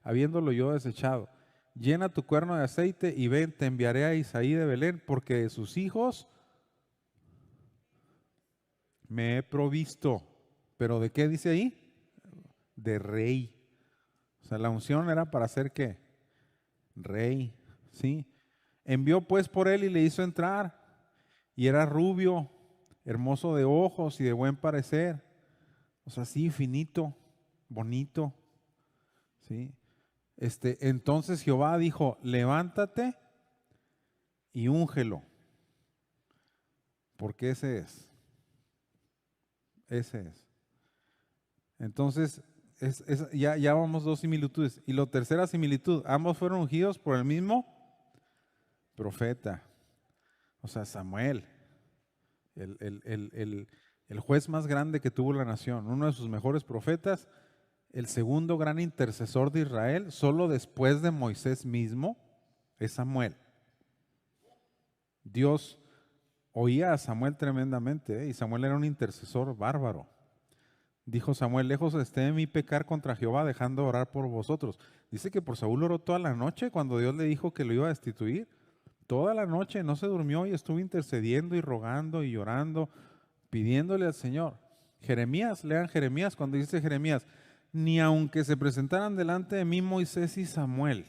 [SPEAKER 1] Habiéndolo yo desechado. Llena tu cuerno de aceite y ven, te enviaré a Isaí de Belén, porque de sus hijos me he provisto. ¿Pero de qué dice ahí? De rey. O sea, la unción era para ser ¿qué? Rey, ¿sí? Envió pues por él y le hizo entrar. Y era rubio, hermoso de ojos y de buen parecer. O sea, sí, finito, bonito, ¿sí? Entonces Jehová dijo, levántate y úngelo. Porque ese es. Ese es. Entonces, ya vamos 2 similitudes. Y la tercera similitud, ambos fueron ungidos por el mismo profeta. O sea, Samuel, el juez más grande que tuvo la nación, uno de sus mejores profetas, el segundo gran intercesor de Israel, solo después de Moisés mismo, es Samuel. Dios oía a Samuel tremendamente, y Samuel era un intercesor bárbaro. Dijo Samuel, lejos esté de mí pecar contra Jehová, dejando de orar por vosotros. Dice que por Saúl oró toda la noche cuando Dios le dijo que lo iba a destituir. Toda la noche no se durmió y estuvo intercediendo y rogando y llorando, pidiéndole al Señor. Jeremías, lean Jeremías, cuando dice Jeremías, ni aunque se presentaran delante de mí Moisés y Samuel,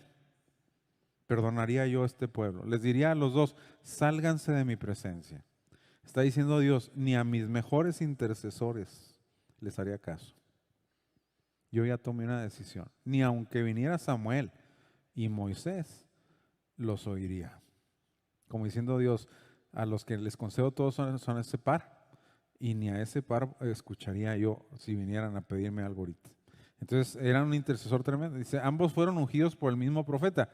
[SPEAKER 1] perdonaría yo a este pueblo. Les diría a los dos, sálganse de mi presencia. Está diciendo Dios, ni a mis mejores intercesores les haría caso. Yo ya tomé una decisión. Ni aunque viniera Samuel y Moisés, los oiría. Como diciendo Dios, a los que les concedo todos son ese par, y ni a ese par escucharía yo si vinieran a pedirme algo ahorita. Entonces era un intercesor tremendo. Dice, ambos fueron ungidos por el mismo profeta.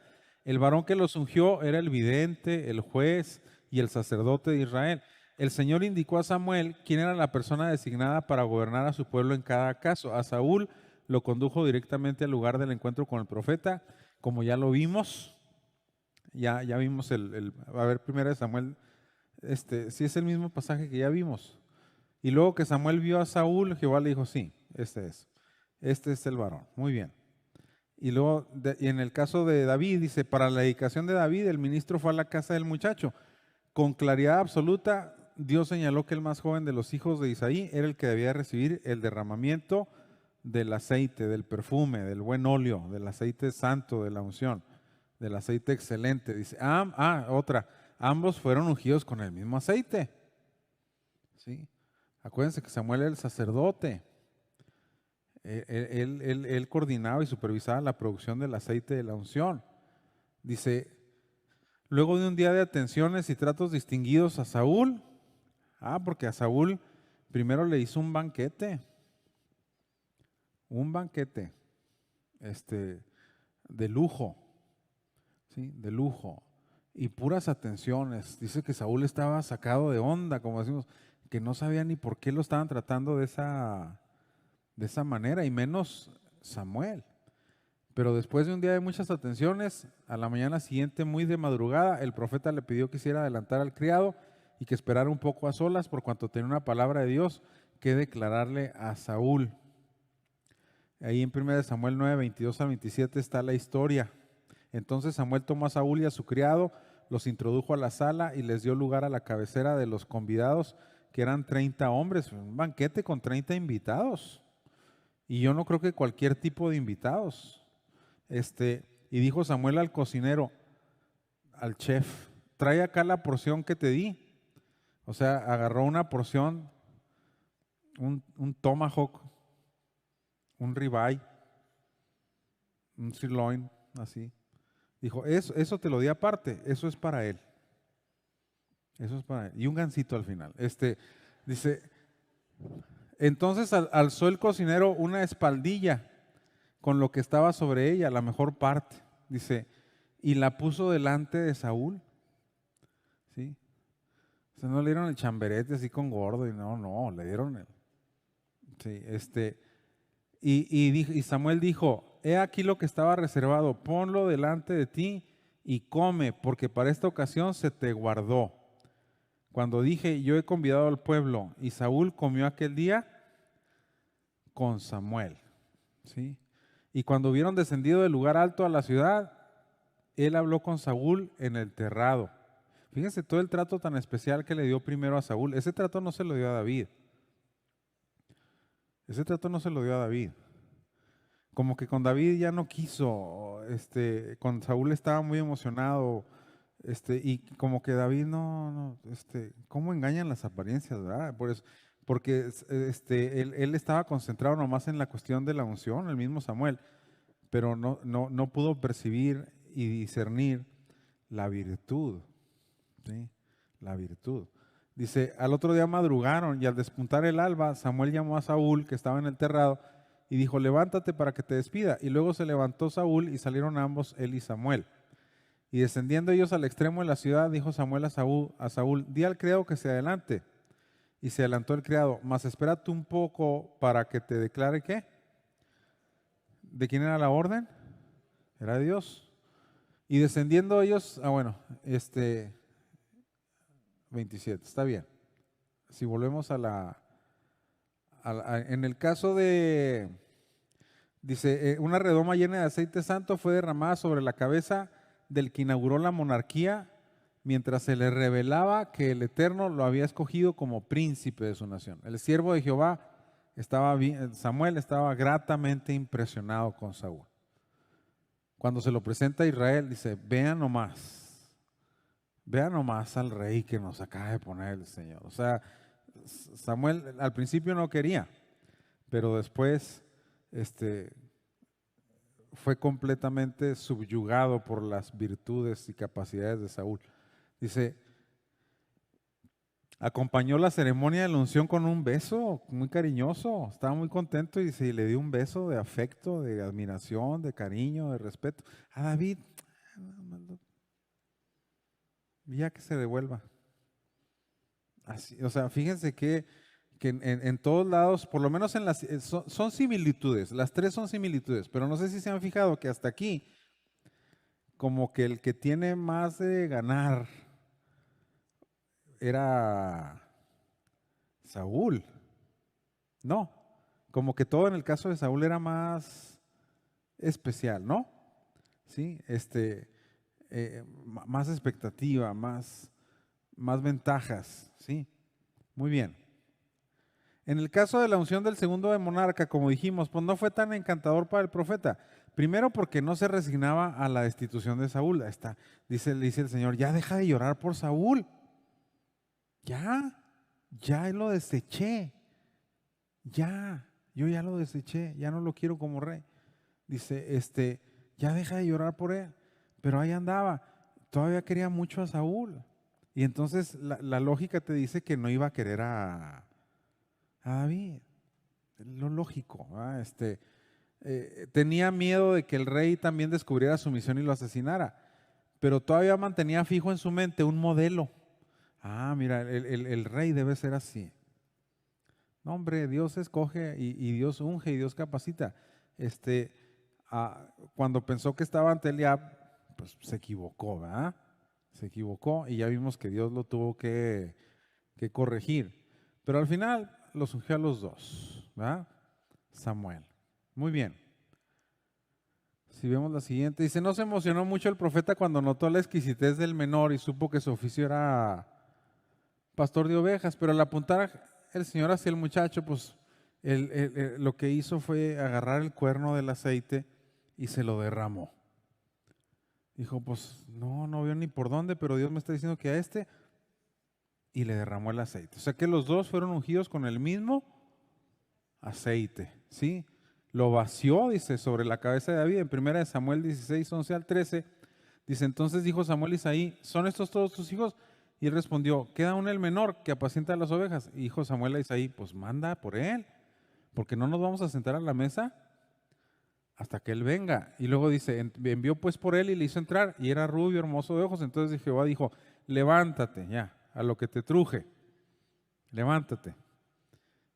[SPEAKER 1] El varón que los ungió era el vidente, el juez y el sacerdote de Israel. El Señor indicó a Samuel quién era la persona designada para gobernar a su pueblo en cada caso. A Saúl lo condujo directamente al lugar del encuentro con el profeta, como ya lo vimos. Ya vimos a ver, primero de Samuel, sí es el mismo pasaje que ya vimos. Y luego que Samuel vio a Saúl, Jehová le dijo, sí, este es el varón, muy bien. Y luego, y en el caso de David, dice, para la dedicación de David, el ministro fue a la casa del muchacho. Con claridad absoluta, Dios señaló que el más joven de los hijos de Isaí era el que debía recibir el derramamiento del aceite, del perfume, del buen óleo, del aceite santo, de la unción, del aceite excelente. Dice, otra, ambos fueron ungidos con el mismo aceite. ¿Sí? Acuérdense que Samuel era el sacerdote. Él coordinaba y supervisaba la producción del aceite de la unción. Dice, luego de un día de atenciones y tratos distinguidos a Saúl, porque a Saúl primero le hizo un banquete de lujo, ¿sí? De lujo y puras atenciones. Dice que Saúl estaba sacado de onda, como decimos, que no sabía ni por qué lo estaban tratando de esa manera, y menos Samuel. Pero después de un día de muchas atenciones, a la mañana siguiente, muy de madrugada, el profeta le pidió que hiciera adelantar al criado y que esperara un poco a solas, por cuanto tenía una palabra de Dios que declararle a Saúl. Ahí en 1 Samuel 9, 22 al 27 está la historia. Entonces Samuel tomó a Saúl y a su criado, los introdujo a la sala y les dio lugar a la cabecera de los convidados, que eran 30 hombres, un banquete con 30 invitados. Y yo no creo que cualquier tipo de invitados. Y dijo Samuel al cocinero, al chef, trae acá la porción que te di. O sea, agarró una porción, un tomahawk, un ribeye, un sirloin, así. Dijo, eso te lo di aparte, eso es para él. Eso es para él. Y un gansito al final. Dice, entonces alzó el cocinero una espaldilla con lo que estaba sobre ella, la mejor parte. Dice, y la puso delante de Saúl. ¿Sí? O sea, no le dieron el chamberete así con gordo, y no, le dieron el. Sí, y Samuel dijo, he aquí lo que estaba reservado, ponlo delante de ti y come, porque para esta ocasión se te guardó. Cuando dije, yo he convidado al pueblo, y Saúl comió aquel día con Samuel. ¿Sí? Y cuando hubieron descendido del lugar alto a la ciudad, él habló con Saúl en el terrado. Fíjense todo el trato tan especial que le dio primero a Saúl. Ese trato no se lo dio a David. Ese trato no se lo dio a David. Como que con David ya no quiso, con Saúl estaba muy emocionado, y como que David ¿cómo engañan las apariencias, verdad? Por eso, porque él estaba concentrado nomás en la cuestión de la unción, el mismo Samuel, pero no pudo percibir y discernir la virtud, ¿sí? La virtud. Dice, al otro día madrugaron y al despuntar el alba, Samuel llamó a Saúl, que estaba en el terrado, y dijo, levántate para que te despida. Y luego se levantó Saúl y salieron ambos, él y Samuel. Y descendiendo ellos al extremo de la ciudad, dijo Samuel a Saúl, di al criado que se adelante. Y se adelantó el criado, mas espérate un poco para que te declare ¿qué? ¿De quién era la orden? Era de Dios. Y descendiendo ellos, 27, está bien. Si volvemos a En el caso de, dice, una redoma llena de aceite santo fue derramada sobre la cabeza del que inauguró la monarquía, mientras se le revelaba que el Eterno lo había escogido como príncipe de su nación. El siervo de Jehová Samuel estaba gratamente impresionado con Saúl. Cuando se lo presenta a Israel, dice, vean nomás al rey que nos acaba de poner el Señor. O sea, Samuel al principio no quería, pero después fue completamente subyugado por las virtudes y capacidades de Saúl. Dice, acompañó la ceremonia de la unción con un beso muy cariñoso, estaba muy contento y le dio un beso de afecto, de admiración, de cariño, de respeto. A David, ya que se devuelva. Así, o sea, fíjense que en todos lados, por lo menos en son similitudes, las tres son similitudes, pero no sé si se han fijado que hasta aquí, como que el que tiene más de ganar era Saúl. No, como que todo en el caso de Saúl era más especial, ¿no? Sí, más expectativa, más ventajas, ¿sí? Muy bien. En el caso de la unción del segundo de monarca, como dijimos, pues no fue tan encantador para el profeta. Primero porque no se resignaba a la destitución de Saúl. Dice el Señor, ya deja de llorar por Saúl. Ya lo deseché. Yo ya lo deseché, ya no lo quiero como rey. Dice, ya deja de llorar por él. Pero ahí andaba, todavía quería mucho a Saúl. Y entonces la lógica te dice que no iba a querer a David. Lo lógico. Tenía miedo de que el rey también descubriera su misión y lo asesinara. Pero todavía mantenía fijo en su mente un modelo. Mira, el rey debe ser así. No, hombre, Dios escoge y Dios unge y Dios capacita. Cuando pensó que estaba ante Eliab, pues se equivocó, ¿verdad? Se equivocó y ya vimos que Dios lo tuvo que corregir. Pero al final los ungió a los dos, ¿verdad? Samuel. Muy bien. Si vemos la siguiente, dice, no se emocionó mucho el profeta cuando notó la exquisitez del menor y supo que su oficio era pastor de ovejas, pero al apuntar el Señor hacia el muchacho, pues lo que hizo fue agarrar el cuerno del aceite y se lo derramó. Dijo, pues no veo ni por dónde, pero Dios me está diciendo que a y le derramó el aceite. O sea que los dos fueron ungidos con el mismo aceite, ¿sí? Lo vació, dice, sobre la cabeza de David, en 1 Samuel 16, 11 al 13. Dice, entonces dijo Samuel a Isaí, ¿son estos todos tus hijos? Y él respondió, queda aún el menor que apacienta las ovejas. Y dijo Samuel a Isaí, pues manda por él, porque no nos vamos a sentar a la mesa hasta que él venga. Y luego dice, envió pues por él y le hizo entrar, y era rubio, hermoso de ojos. Entonces Jehová dijo, levántate ya, a lo que te truje, levántate.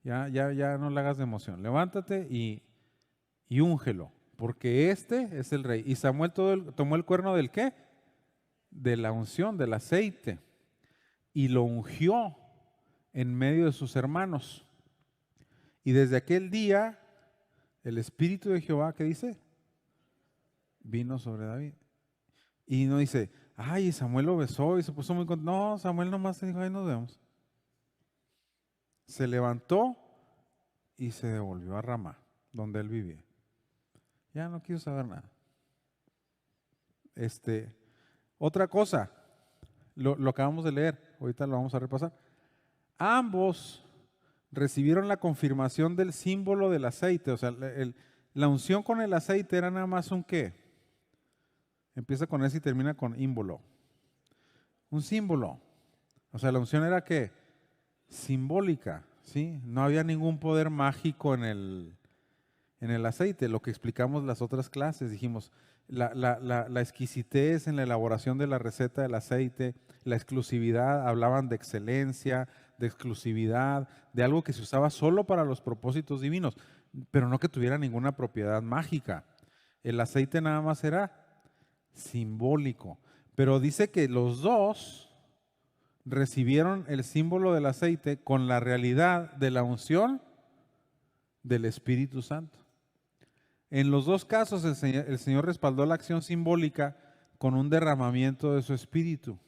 [SPEAKER 1] Ya no le hagas de emoción, levántate y úngelo, porque este es el rey. Y Samuel tomó el cuerno del ¿qué? De la unción, del aceite, y lo ungió en medio de sus hermanos. Y desde aquel día, el Espíritu de Jehová, ¿qué dice? Vino sobre David. Y no dice, ay, Samuel lo besó y se puso muy contento. No, Samuel nomás dijo, ahí nos vemos. Se levantó y se devolvió a Ramá, donde él vivía. Ya no quiso saber nada. Otra cosa, lo acabamos de leer, ahorita lo vamos a repasar. Ambos recibieron la confirmación del símbolo del aceite, o sea, la unción con el aceite era nada más un ¿qué? Empieza con ese y termina con ímbolo. Un símbolo. O sea, la unción era ¿qué? Simbólica, ¿sí? No había ningún poder mágico en el aceite, lo que explicamos las otras clases. Dijimos, la exquisitez en la elaboración de la receta del aceite, la exclusividad, hablaban de excelencia, de exclusividad, de algo que se usaba solo para los propósitos divinos, pero no que tuviera ninguna propiedad mágica. El aceite nada más era simbólico, pero dice que los dos recibieron el símbolo del aceite con la realidad de la unción del Espíritu Santo. En los dos casos el Señor respaldó la acción simbólica con un derramamiento de su Espíritu,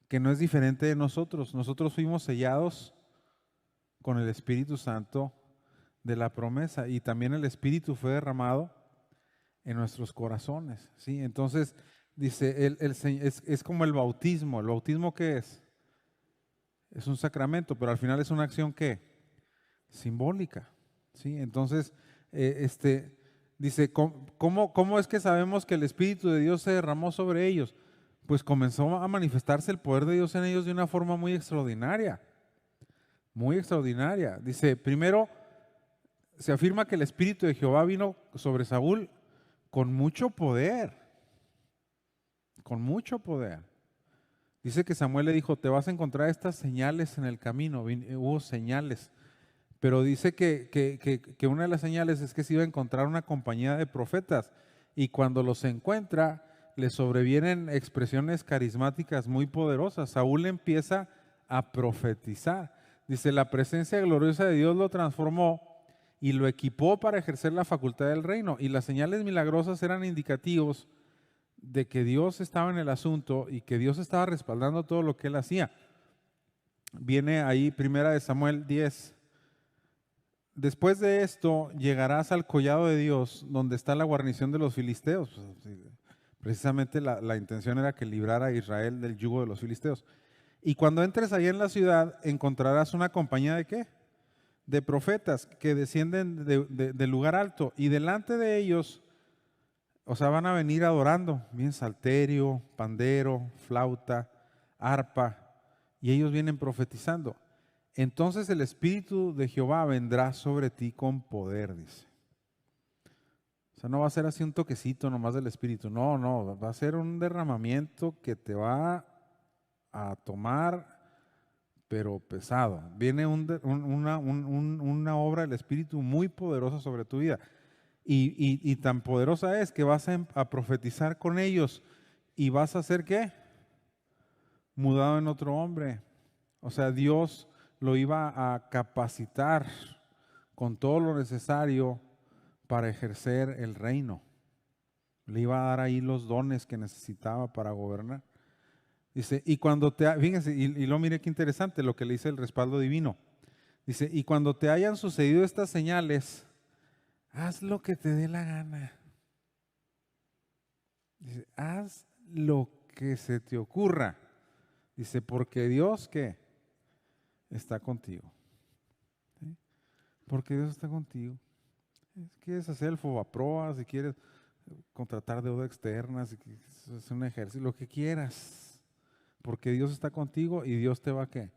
[SPEAKER 1] que no es diferente de nosotros. Nosotros fuimos sellados con el Espíritu Santo de la promesa y también el Espíritu fue derramado en nuestros corazones, ¿sí? Entonces, dice, es como el bautismo. ¿El bautismo qué es? Es un sacramento, pero al final es una acción ¿qué? Simbólica, ¿sí? Entonces, dice, ¿cómo es que sabemos que el Espíritu de Dios se derramó sobre ellos? Pues comenzó a manifestarse el poder de Dios en ellos de una forma muy extraordinaria, muy extraordinaria. Dice, primero, se afirma que el Espíritu de Jehová vino sobre Saúl con mucho poder, con mucho poder. Dice que Samuel le dijo, te vas a encontrar estas señales en el camino. Hubo señales, pero dice que una de las señales es que se iba a encontrar una compañía de profetas y cuando los encuentra, le sobrevienen expresiones carismáticas muy poderosas. Saúl empieza a profetizar. Dice, la presencia gloriosa de Dios lo transformó y lo equipó para ejercer la facultad del reino. Y las señales milagrosas eran indicativos de que Dios estaba en el asunto y que Dios estaba respaldando todo lo que él hacía. Viene ahí 1 Samuel 10. Después de esto llegarás al collado de Dios, donde está la guarnición de los filisteos. Precisamente la intención era que librara a Israel del yugo de los filisteos. Y cuando entres ahí en la ciudad, encontrarás una compañía de ¿qué? De profetas que descienden del lugar alto. Y delante de ellos, o sea, van a venir adorando, bien salterio, pandero, flauta, arpa, y ellos vienen profetizando. Entonces el Espíritu de Jehová vendrá sobre ti con poder, dice. O sea, no va a ser así un toquecito nomás del Espíritu, no, va a ser un derramamiento que te va a tomar, pero pesado. Viene una obra del Espíritu muy poderosa sobre tu vida. Y tan poderosa es que vas a profetizar con ellos y vas a ser ¿qué? Mudado en otro hombre. O sea, Dios lo iba a capacitar con todo lo necesario para ejercer el reino. Le iba a dar ahí los dones que necesitaba para gobernar. Dice, y cuando fíjense, y lo mire qué interesante lo que le dice el respaldo divino. Dice, y cuando te hayan sucedido estas señales, haz lo que te dé la gana. Dice, haz lo que se te ocurra. Dice, porque Dios, ¿qué? Está contigo. ¿Sí? Porque Dios está contigo. Si quieres hacer el FOBAPROA, si quieres contratar deuda externa, si quieres hacer un ejército, lo que quieras. Porque Dios está contigo y Dios te va a ¿qué?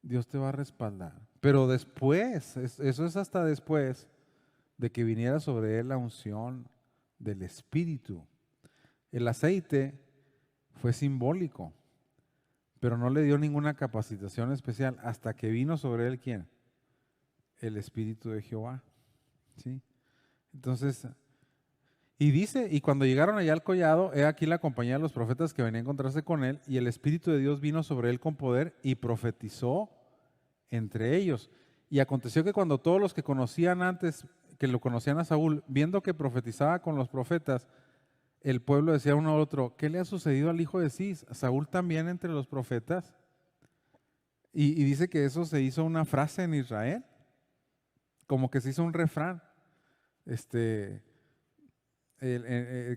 [SPEAKER 1] Dios te va a respaldar. Pero después, eso es hasta después de que viniera sobre él la unción del Espíritu. El aceite fue simbólico, pero no le dio ninguna capacitación especial hasta que vino sobre él ¿quién? El Espíritu de Jehová. ¿Sí? Entonces, y dice, y cuando llegaron allá al collado, he aquí la compañía de los profetas que venía a encontrarse con él, y el Espíritu de Dios vino sobre él con poder y profetizó entre ellos. Y aconteció que cuando todos los que conocían antes, que lo conocían a Saúl, viendo que profetizaba con los profetas, el pueblo decía uno a otro, ¿qué le ha sucedido al hijo de Cis? ¿Saúl también entre los profetas? Y dice que eso se hizo una frase en Israel, como que se hizo un refrán.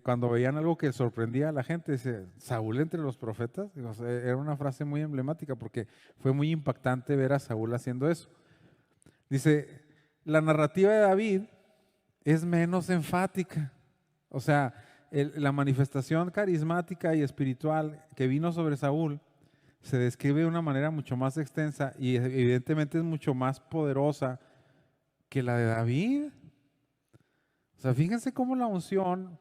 [SPEAKER 1] Cuando veían algo que sorprendía a la gente, dice, ¿Saúl entre los profetas? O sea, era una frase muy emblemática porque fue muy impactante ver a Saúl haciendo eso. Dice, la narrativa de David es menos enfática. O sea, la manifestación carismática y espiritual que vino sobre Saúl se describe de una manera mucho más extensa y evidentemente es mucho más poderosa que la de David. O sea, fíjense cómo la unción,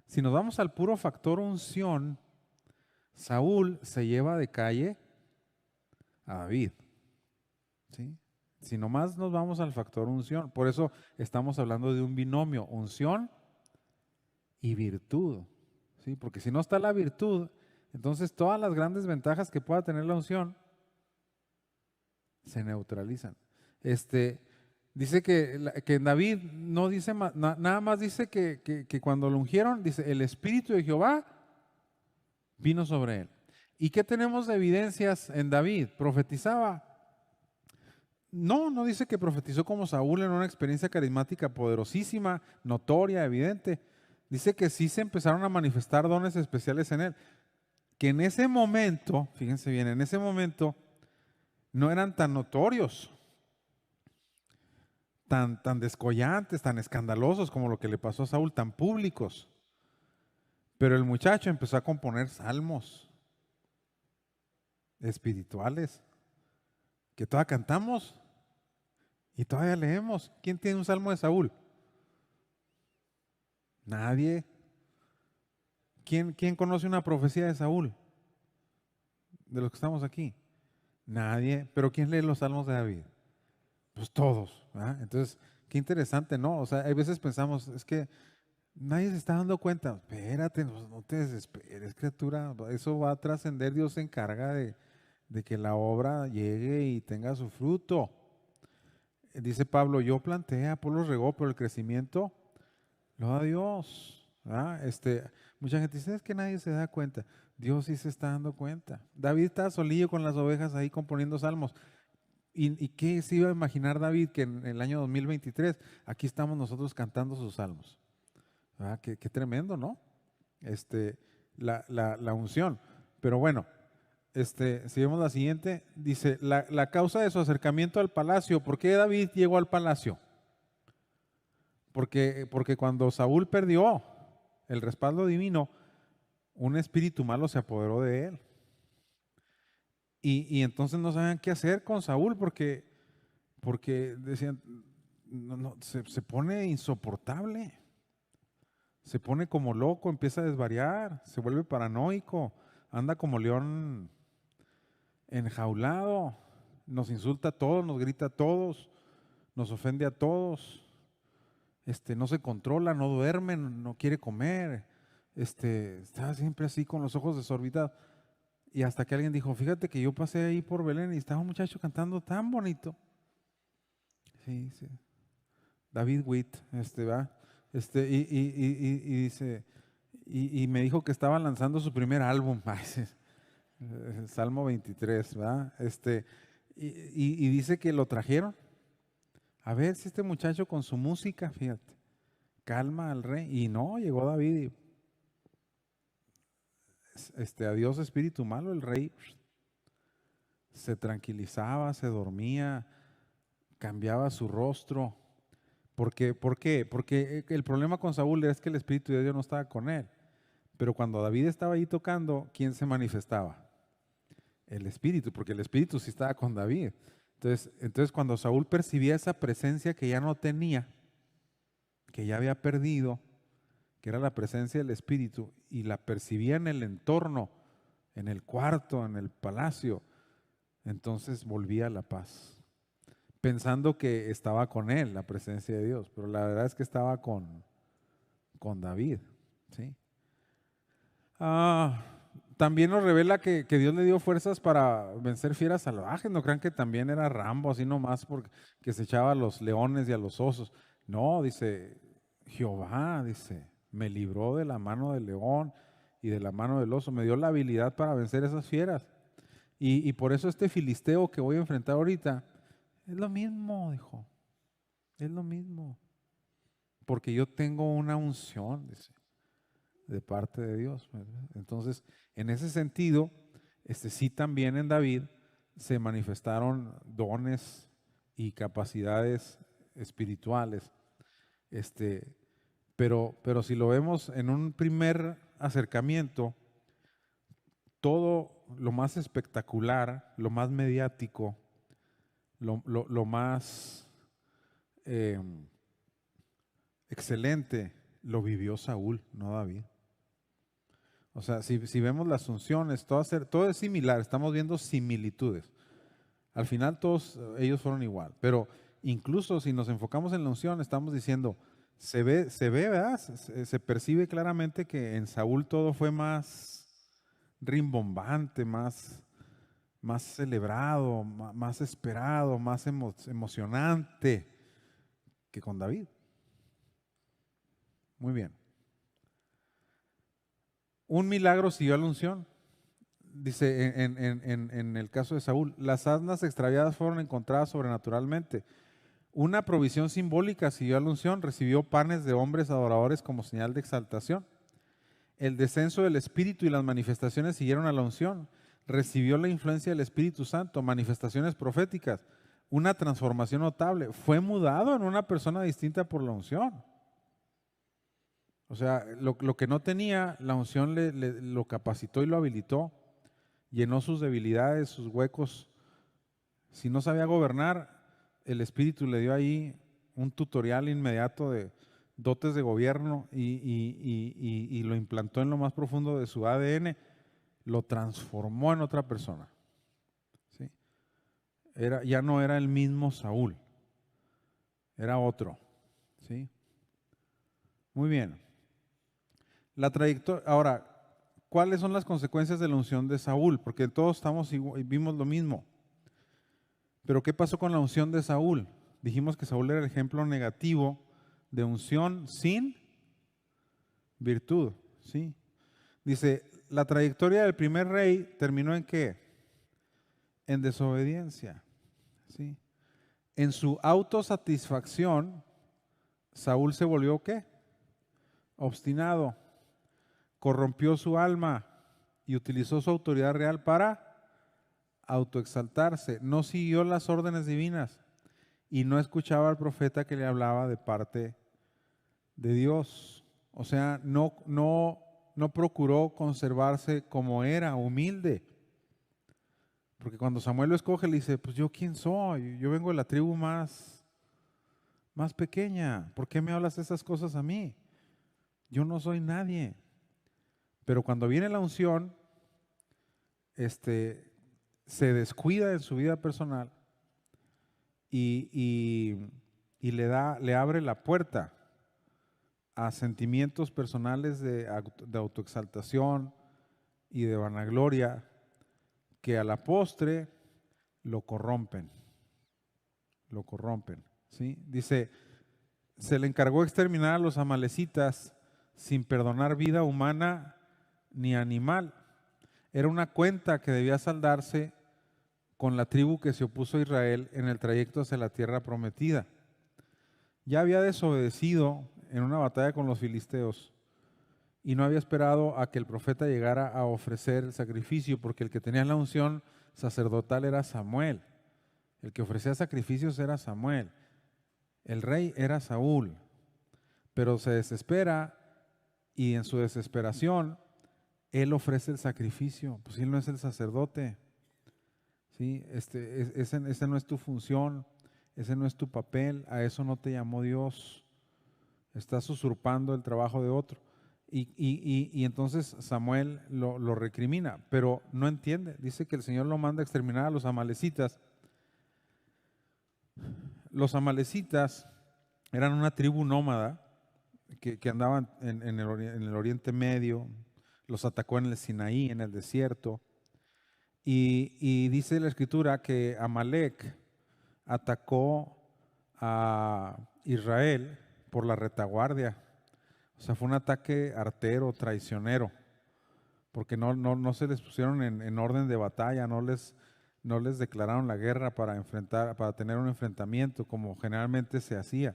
[SPEAKER 1] si nos vamos al puro factor unción, Saúl se lleva de calle a David. ¿Sí? Si nomás nos vamos al factor unción, por eso estamos hablando de un binomio, unción y virtud. ¿Sí? Porque si no está la virtud, entonces todas las grandes ventajas que pueda tener la unción se neutralizan. Dice que David no dice nada más dice que cuando lo ungieron, dice, el Espíritu de Jehová vino sobre él. ¿Y qué tenemos de evidencias en David? ¿Profetizaba? No, no dice que profetizó como Saúl en una experiencia carismática poderosísima, notoria, evidente. Dice que sí se empezaron a manifestar dones especiales en él. Que en ese momento, fíjense bien, en ese momento no eran tan notorios, tan descollantes, tan escandalosos como lo que le pasó a Saúl, tan públicos. Pero el muchacho empezó a componer salmos espirituales que todavía cantamos y todavía leemos. ¿Quién tiene un salmo de Saúl? Nadie. ¿Quién conoce una profecía de Saúl? De los que estamos aquí. Nadie. ¿Pero quién lee los salmos de David? Pues todos. ¿Verdad? Entonces, qué interesante, ¿no? O sea, hay veces pensamos, es que nadie se está dando cuenta. Espérate, no te desesperes, criatura. Eso va a trascender. Dios se encarga de que la obra llegue y tenga su fruto. Dice Pablo, yo planté, Apolo regó, pero el crecimiento lo da Dios. Mucha gente dice, es que nadie se da cuenta. Dios sí se está dando cuenta. David estaba solillo con las ovejas ahí componiendo salmos. ¿Y qué se iba a imaginar David que en el año 2023 aquí estamos nosotros cantando sus salmos? Qué tremendo, ¿no? La unción. Pero bueno, si vemos la siguiente, dice, la causa de su acercamiento al palacio. ¿Por qué David llegó al palacio? Porque cuando Saúl perdió el respaldo divino, un espíritu malo se apoderó de él. Y entonces no sabían qué hacer con Saúl porque decían, se pone insoportable, se pone como loco, empieza a desvariar, se vuelve paranoico, anda como león enjaulado, nos insulta a todos, nos grita a todos, nos ofende a todos, no se controla, no duerme, no quiere comer, está siempre así con los ojos desorbitados. Y hasta que alguien dijo, fíjate que yo pasé ahí por Belén y estaba un muchacho cantando tan bonito. Sí, sí. David Witt, va. Y dice, y me dijo que estaba lanzando su primer álbum. El Salmo 23, ¿verdad? Y dice que lo trajeron. A ver si este muchacho con su música, fíjate, calma al rey. Y no, llegó David y adiós espíritu malo, el rey se tranquilizaba, se dormía, cambiaba su rostro. ¿Por qué? Porque el problema con Saúl es que el espíritu de Dios no estaba con él. Pero cuando David estaba ahí tocando, ¿quién se manifestaba? El espíritu, porque el espíritu sí estaba con David. Entonces cuando Saúl percibía esa presencia que ya no tenía, que ya había perdido, que era la presencia del espíritu, y la percibía en el entorno, en el cuarto, en el palacio, entonces volvía a la paz, pensando que estaba con él, la presencia de Dios, pero la verdad es que estaba con David, ¿sí? También nos revela que Dios le dio fuerzas para vencer fieras salvajes. No crean que también era Rambo, así nomás porque se echaba a los leones y a los osos. No, dice Jehová, dice, me libró de la mano del león y de la mano del oso. Me dio la habilidad para vencer esas fieras. Y por eso este filisteo que voy a enfrentar ahorita, es lo mismo, dijo. Es lo mismo. Porque yo tengo una unción, dice, de parte de Dios, ¿verdad? Entonces, en ese sentido, sí también en David se manifestaron dones y capacidades espirituales. Pero si lo vemos en un primer acercamiento, todo lo más espectacular, lo más mediático, lo más excelente, lo vivió Saúl, no David. O sea, si vemos las funciones, todo es similar, estamos viendo similitudes. Al final todos ellos fueron igual, pero incluso si nos enfocamos en la unción, estamos diciendo, se ve, ¿verdad? Se percibe claramente que en Saúl todo fue más rimbombante, más celebrado, más esperado, más emocionante. que con David. Muy bien. Un milagro siguió a la unción. Dice en el caso de Saúl, las asnas extraviadas fueron encontradas sobrenaturalmente. Una provisión simbólica siguió a la unción, recibió panes de hombres adoradores como señal de exaltación. El descenso del Espíritu y las manifestaciones siguieron a la unción. Recibió la influencia del Espíritu Santo, manifestaciones proféticas, una transformación notable. Fue mudado en una persona distinta por la unción. O sea, lo que no tenía, la unción lo capacitó y lo habilitó. Llenó sus debilidades, sus huecos. Si no sabía gobernar, el Espíritu le dio ahí un tutorial inmediato de dotes de gobierno y lo implantó en lo más profundo de su ADN, lo transformó en otra persona. ¿Sí? Ya no era el mismo Saúl, era otro. ¿Sí? Muy bien. La trayectoria, ahora, ¿cuáles son las consecuencias de la unción de Saúl? Porque todos vimos lo mismo. Pero ¿qué pasó con la unción de Saúl? Dijimos que Saúl era el ejemplo negativo de unción sin virtud. ¿Sí? Dice, la trayectoria del primer rey terminó ¿en qué? En desobediencia. ¿Sí? En su autosatisfacción, Saúl se volvió ¿qué? Obstinado. Corrompió su alma y utilizó su autoridad real para autoexaltarse. No siguió las órdenes divinas y no escuchaba al profeta que le hablaba de parte de Dios. O sea, no procuró conservarse como era, humilde. Porque cuando Samuel lo escoge, le dice, pues yo quién soy, yo vengo de la tribu más pequeña, ¿por qué me hablas de esas cosas a mí? Yo no soy nadie. Pero cuando viene la unción, se descuida en su vida personal y le abre la puerta a sentimientos personales de autoexaltación y de vanagloria que a la postre lo corrompen. ¿Sí? Dice, se le encargó exterminar a los amalecitas sin perdonar vida humana ni animal. Era una cuenta que debía saldarse con la tribu que se opuso a Israel en el trayecto hacia la tierra prometida. Ya había desobedecido en una batalla con los filisteos y no había esperado a que el profeta llegara a ofrecer el sacrificio, porque el que tenía la unción sacerdotal era Samuel. El que ofrecía sacrificios era Samuel. El rey era Saúl, pero se desespera y en su desesperación él ofrece el sacrificio. Pues él no es el sacerdote. ¿Sí? Ese no es tu función, ese no es tu papel, a eso no te llamó Dios. Estás usurpando el trabajo de otro. Y entonces Samuel lo recrimina, pero no entiende. Dice que el Señor lo manda a exterminar a los amalecitas. Los amalecitas eran una tribu nómada que andaban en el Oriente Medio, los atacó en el Sinaí, en el desierto. Y dice la Escritura que Amalec atacó a Israel por la retaguardia. O sea, fue un ataque artero, traicionero, porque no se les pusieron en orden de batalla, no les declararon la guerra para tener un enfrentamiento como generalmente se hacía.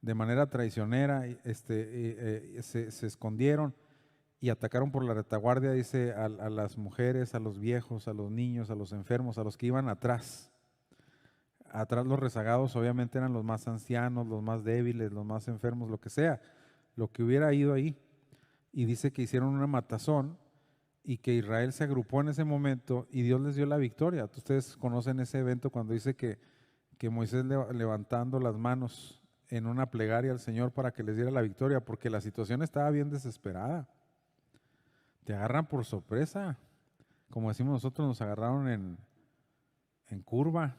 [SPEAKER 1] De manera traicionera, se escondieron y atacaron por la retaguardia, dice, a las mujeres, a los viejos, a los niños, a los enfermos, a los que iban atrás. Atrás los rezagados obviamente eran los más ancianos, los más débiles, los más enfermos, lo que sea, lo que hubiera ido ahí. Y dice que hicieron una matazón y que Israel se agrupó en ese momento y Dios les dio la victoria. Ustedes conocen ese evento cuando dice que Moisés levantando las manos en una plegaria al Señor para que les diera la victoria, porque la situación estaba bien desesperada. Te agarran por sorpresa, como decimos nosotros, nos agarraron en curva.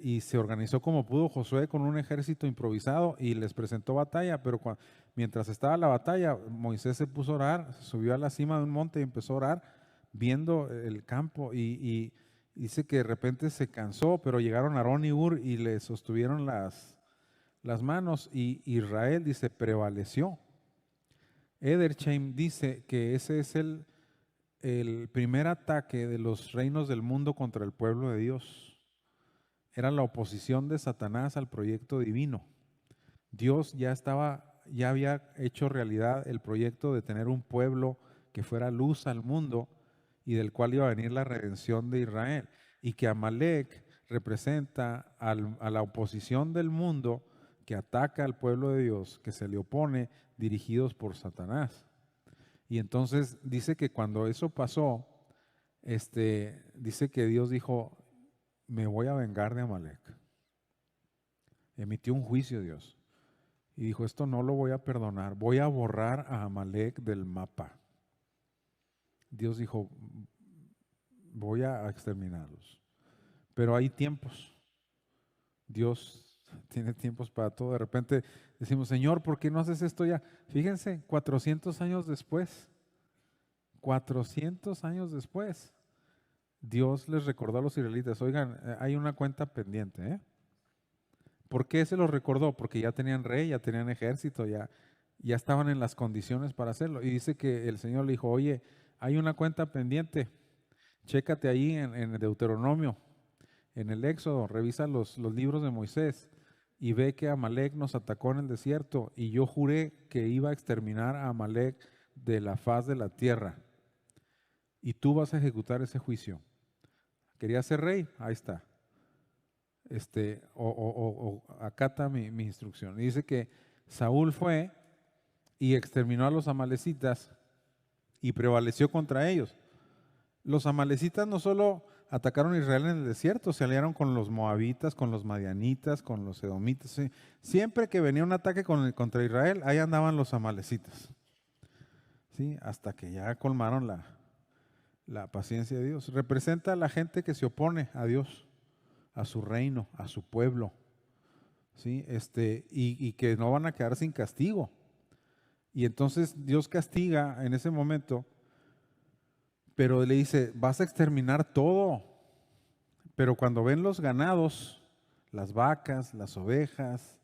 [SPEAKER 1] Y se organizó como pudo Josué con un ejército improvisado y les presentó batalla, pero mientras estaba la batalla, Moisés se puso a orar, se subió a la cima de un monte y empezó a orar viendo el campo y dice que de repente se cansó, pero llegaron Aarón y Hur y le sostuvieron las las manos y Israel, dice, prevaleció. Edersheim dice que ese es el primer ataque de los reinos del mundo contra el pueblo de Dios. Era la oposición de Satanás al proyecto divino. Dios ya había hecho realidad el proyecto de tener un pueblo que fuera luz al mundo y del cual iba a venir la redención de Israel. Y que Amalek representa a la oposición del mundo que ataca al pueblo de Dios, que se le opone, dirigidos por Satanás. Y entonces dice que cuando eso pasó, dice que Dios dijo, me voy a vengar de Amalek. Emitió un juicio Dios. Y dijo, esto no lo voy a perdonar, voy a borrar a Amalek del mapa. Dios dijo, voy a exterminarlos. Pero hay tiempos. Dios tiene tiempos para todo. De repente decimos, Señor, ¿por qué no haces esto ya? Fíjense, 400 años después, 400 años después, Dios les recordó a los israelitas, oigan, hay una cuenta pendiente, ¿eh? ¿Por qué se los recordó? Porque ya tenían rey, ya tenían ejército, ya estaban en las condiciones para hacerlo. Y dice que el Señor le dijo, oye, hay una cuenta pendiente, chécate ahí en Deuteronomio, en el Éxodo, revisa los libros de Moisés y ve que Amalek nos atacó en el desierto y yo juré que iba a exterminar a Amalek de la faz de la tierra y tú vas a ejecutar ese juicio. ¿Querías ser rey? Ahí está. Acata mi instrucción. Y dice que Saúl fue y exterminó a los amalecitas y prevaleció contra ellos. Los amalecitas no solo atacaron a Israel en el desierto, se aliaron con los moabitas, con los madianitas, con los edomitas. ¿Sí? Siempre que venía un ataque contra Israel, ahí andaban los amalecitas. ¿Sí? Hasta que ya colmaron la paciencia de Dios. Representa a la gente que se opone a Dios, a su reino, a su pueblo, ¿sí? Y que no van a quedar sin castigo. Y entonces Dios castiga en ese momento, pero le dice, vas a exterminar todo. Pero cuando ven los ganados, las vacas, las ovejas,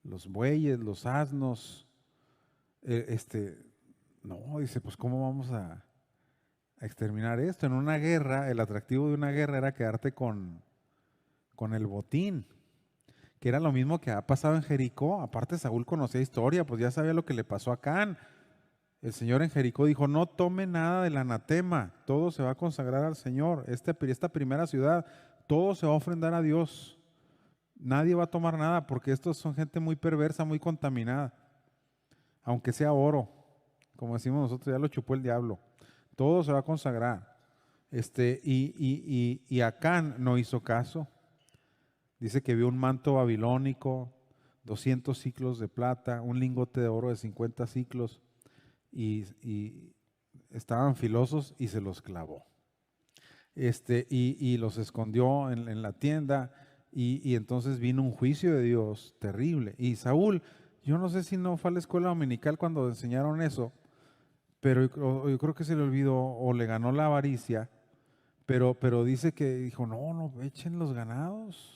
[SPEAKER 1] los bueyes, los asnos, no, dice, pues ¿cómo vamos a exterminar esto? En una guerra, el atractivo de una guerra era quedarte con el botín, que era lo mismo que ha pasado en Jericó. Aparte Saúl conocía historia, pues ya sabía lo que le pasó a Acán. El Señor en Jericó dijo, no tome nada del anatema, todo se va a consagrar al Señor. Esta primera ciudad, todo se va a ofrendar a Dios. Nadie va a tomar nada porque estos son gente muy perversa, muy contaminada. Aunque sea oro, como decimos nosotros, ya lo chupó el diablo. Todo se va a consagrar. Y Acán no hizo caso. Dice que vio un manto babilónico, 200 ciclos de plata, un lingote de oro de 50 ciclos y estaban filosos y se los clavó. Y los escondió en la tienda y entonces vino un juicio de Dios terrible. Y Saúl, yo no sé si no fue a la escuela dominical cuando enseñaron eso, pero yo creo que se le olvidó o le ganó la avaricia, pero dice que dijo, no, echen los ganados.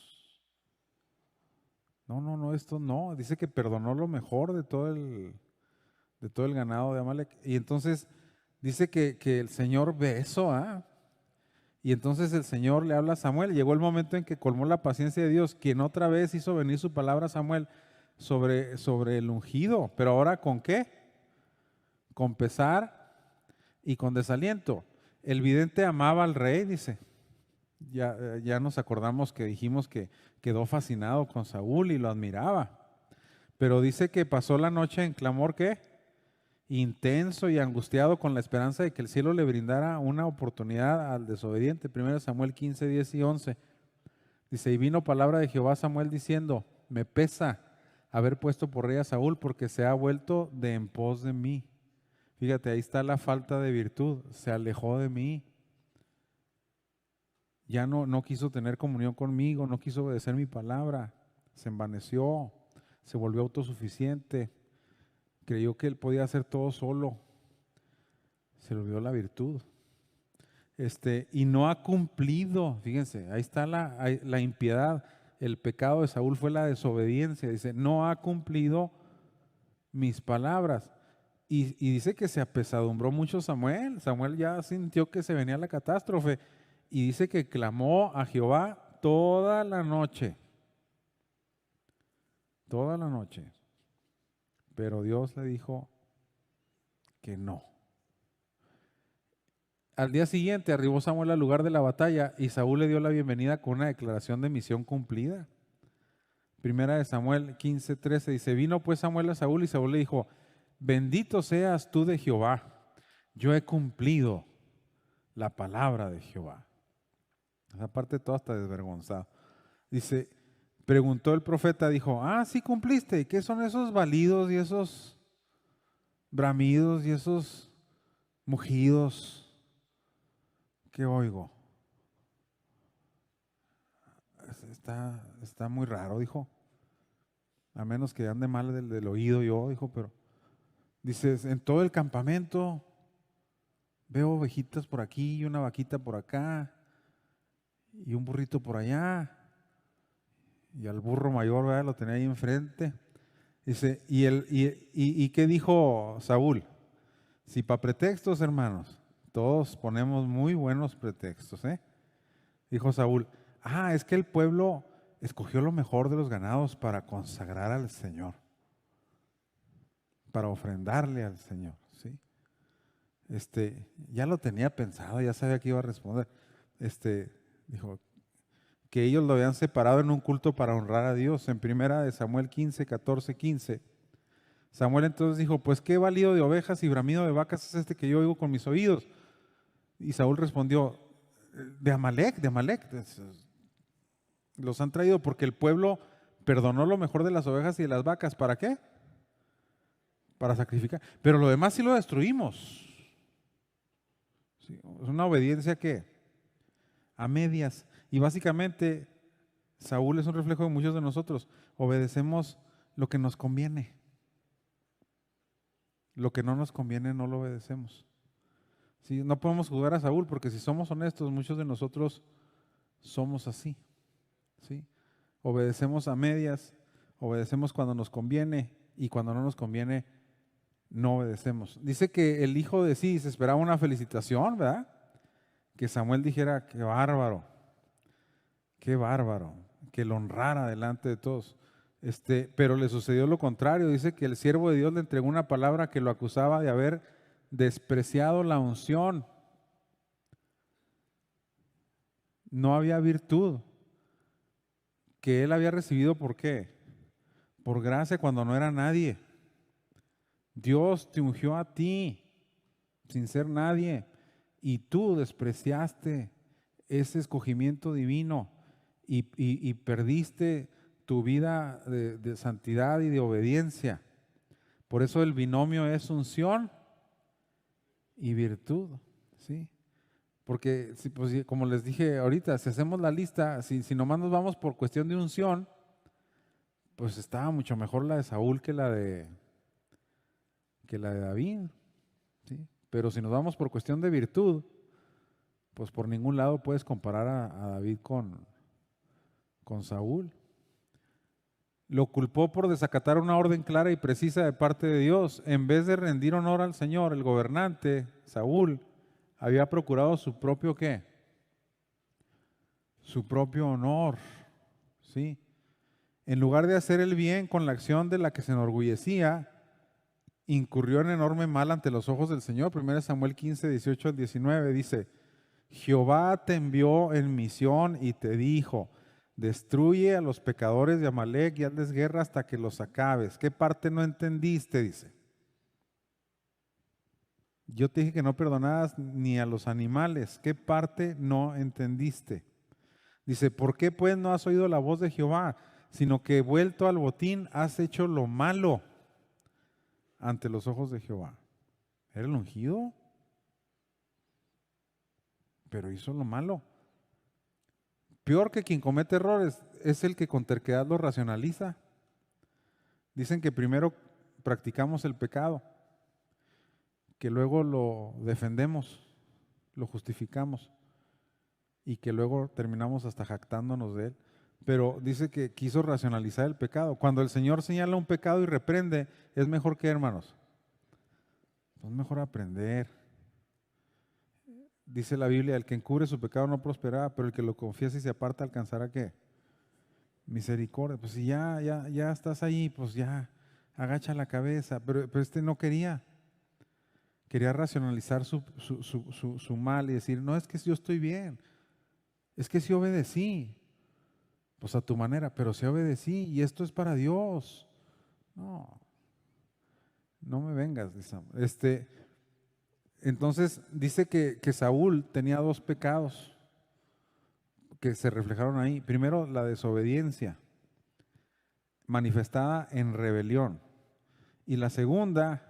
[SPEAKER 1] No, esto no. Dice que perdonó lo mejor de todo el ganado de Amalek. Y entonces dice que el Señor ve eso, ¿ah? Y entonces el Señor le habla a Samuel. Llegó el momento en que colmó la paciencia de Dios, quien otra vez hizo venir su palabra a Samuel sobre el ungido. Pero ahora ¿con qué? Con pesar y con desaliento. El vidente amaba al rey, dice. Ya nos acordamos que dijimos que quedó fascinado con Saúl y lo admiraba. Pero dice que pasó la noche en clamor, ¿qué? Intenso y angustiado con la esperanza de que el cielo le brindara una oportunidad al desobediente. 1 Samuel 15, 10 y 11. Dice, y vino palabra de Jehová a Samuel diciendo, me pesa haber puesto por rey a Saúl porque se ha vuelto de en pos de mí. Fíjate, ahí está la falta de virtud, se alejó de mí. Ya no quiso tener comunión conmigo, no quiso obedecer mi palabra, se envaneció, se volvió autosuficiente, creyó que él podía hacer todo solo, se le olvidó la virtud. Y no ha cumplido, fíjense, ahí está la impiedad. el pecado de Saúl fue la desobediencia. Dice, no ha cumplido mis palabras. Y dice que se apesadumbró mucho Samuel. Samuel ya sintió que se venía la catástrofe. Y dice que clamó a Jehová toda la noche. Toda la noche. Pero Dios le dijo que no. Al día siguiente arribó Samuel al lugar de la batalla y Saúl le dio la bienvenida con una declaración de misión cumplida. Primera de Samuel 15:13 dice, vino pues Samuel a Saúl y Saúl le dijo, bendito seas tú de Jehová, yo he cumplido la palabra de Jehová. Esa parte toda está desvergonzado. Dice, preguntó el profeta, dijo, sí cumpliste, ¿y qué son esos balidos y esos bramidos y esos mugidos que oigo? Está muy raro, dijo. A menos que ande mal del oído yo, dijo, pero dices, en todo el campamento veo ovejitas por aquí y una vaquita por acá y un burrito por allá y al burro mayor, ¿verdad? Lo tenía ahí enfrente. Dice, ¿y qué dijo Saúl? Si para pretextos, hermanos, todos ponemos muy buenos pretextos, ¿eh? Dijo Saúl, es que el pueblo escogió lo mejor de los ganados para consagrar al Señor, para ofrendarle al Señor, ¿sí? Ya lo tenía pensado, ya sabía que iba a responder. Dijo que ellos lo habían separado en un culto para honrar a Dios. En primera de Samuel 15:14-15. Samuel entonces dijo, pues qué balido de ovejas y bramido de vacas es este que yo oigo con mis oídos. Y Saúl respondió, de Amalec. Los han traído porque el pueblo perdonó lo mejor de las ovejas y de las vacas. ¿Para qué? Para sacrificar. Pero lo demás sí lo destruimos. ¿Sí? Es una obediencia que a medias. Y básicamente Saúl es un reflejo de muchos de nosotros. Obedecemos lo que nos conviene. Lo que no nos conviene no lo obedecemos. ¿Sí? No podemos juzgar a Saúl porque si somos honestos, muchos de nosotros somos así. ¿Sí? Obedecemos a medias, obedecemos cuando nos conviene y cuando no nos conviene no obedecemos. Dice que el hijo de Cis esperaba una felicitación, ¿verdad? Que Samuel dijera, qué bárbaro, que lo honrara delante de todos. Pero le sucedió lo contrario. Dice que el siervo de Dios le entregó una palabra que lo acusaba de haber despreciado la unción. No había virtud que él había recibido. ¿Por qué? Por gracia cuando no era nadie. Dios te ungió a ti sin ser nadie y tú despreciaste ese escogimiento divino y perdiste tu vida de santidad y de obediencia. Por eso el binomio es unción y virtud, ¿sí? Porque, pues, como les dije ahorita, si hacemos la lista, si nomás nos vamos por cuestión de unción, pues estaba mucho mejor la de Saúl que la de David, ¿sí? Pero si nos vamos por cuestión de virtud, pues por ningún lado puedes comparar a David con Saúl. Lo culpó por desacatar una orden clara y precisa de parte de Dios. En vez de rendir honor al Señor, el gobernante, Saúl, había procurado su propio ¿qué? Su propio honor, ¿sí? En lugar de hacer el bien con la acción de la que se enorgullecía, incurrió en enorme mal ante los ojos del Señor. 1 Samuel 15:18-19 dice, Jehová te envió en misión y te dijo, destruye a los pecadores de Amalec y hazles guerra hasta que los acabes. ¿Qué parte no entendiste? Dice. Yo te dije que no perdonaras ni a los animales. ¿Qué parte no entendiste? Dice, ¿por qué pues no has oído la voz de Jehová, sino que vuelto al botín has hecho lo malo ante los ojos de Jehová? ¿Era el ungido? Pero hizo lo malo. Peor que quien comete errores es el que con terquedad lo racionaliza. Dicen que primero practicamos el pecado, que luego lo defendemos, lo justificamos y que luego terminamos hasta jactándonos de él. pero dice que quiso racionalizar el pecado. Cuando el Señor señala un pecado y reprende, es mejor que, hermanos, es mejor aprender. Dice la Biblia, el que encubre su pecado no prosperará, pero el que lo confiesa y se aparta alcanzará ¿qué? Misericordia. Pues si ya estás ahí, pues ya agacha la cabeza. Pero este no quería racionalizar su mal y decir, no, es que yo estoy bien, es que sí obedecí, pues a tu manera, pero sí obedecí y esto es para Dios. No, no me vengas, dice. Entonces dice que Saúl tenía dos pecados que se reflejaron ahí. Primero, la desobediencia manifestada en rebelión. Y la segunda,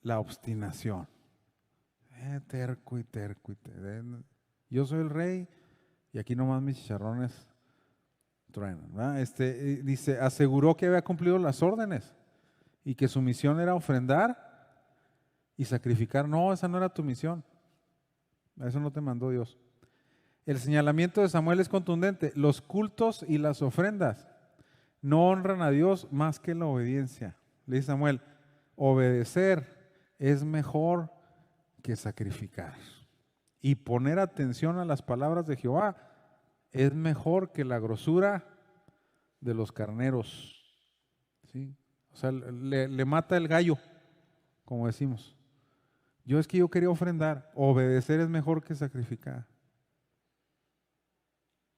[SPEAKER 1] la obstinación. Terco y terco y terco. Yo soy el rey y aquí nomás mis chicharrones truenan, ¿verdad? Dice, aseguró que había cumplido las órdenes y que su misión era ofrendar y sacrificar. No, esa no era tu misión. A eso no te mandó Dios. El señalamiento de Samuel es contundente. Los cultos y las ofrendas no honran a Dios más que la obediencia. Le dice Samuel, obedecer es mejor que sacrificar. Y poner atención a las palabras de Jehová es mejor que la grosura de los carneros. ¿Sí? O sea, le mata el gallo, como decimos. Yo quería ofrendar. Obedecer es mejor que sacrificar.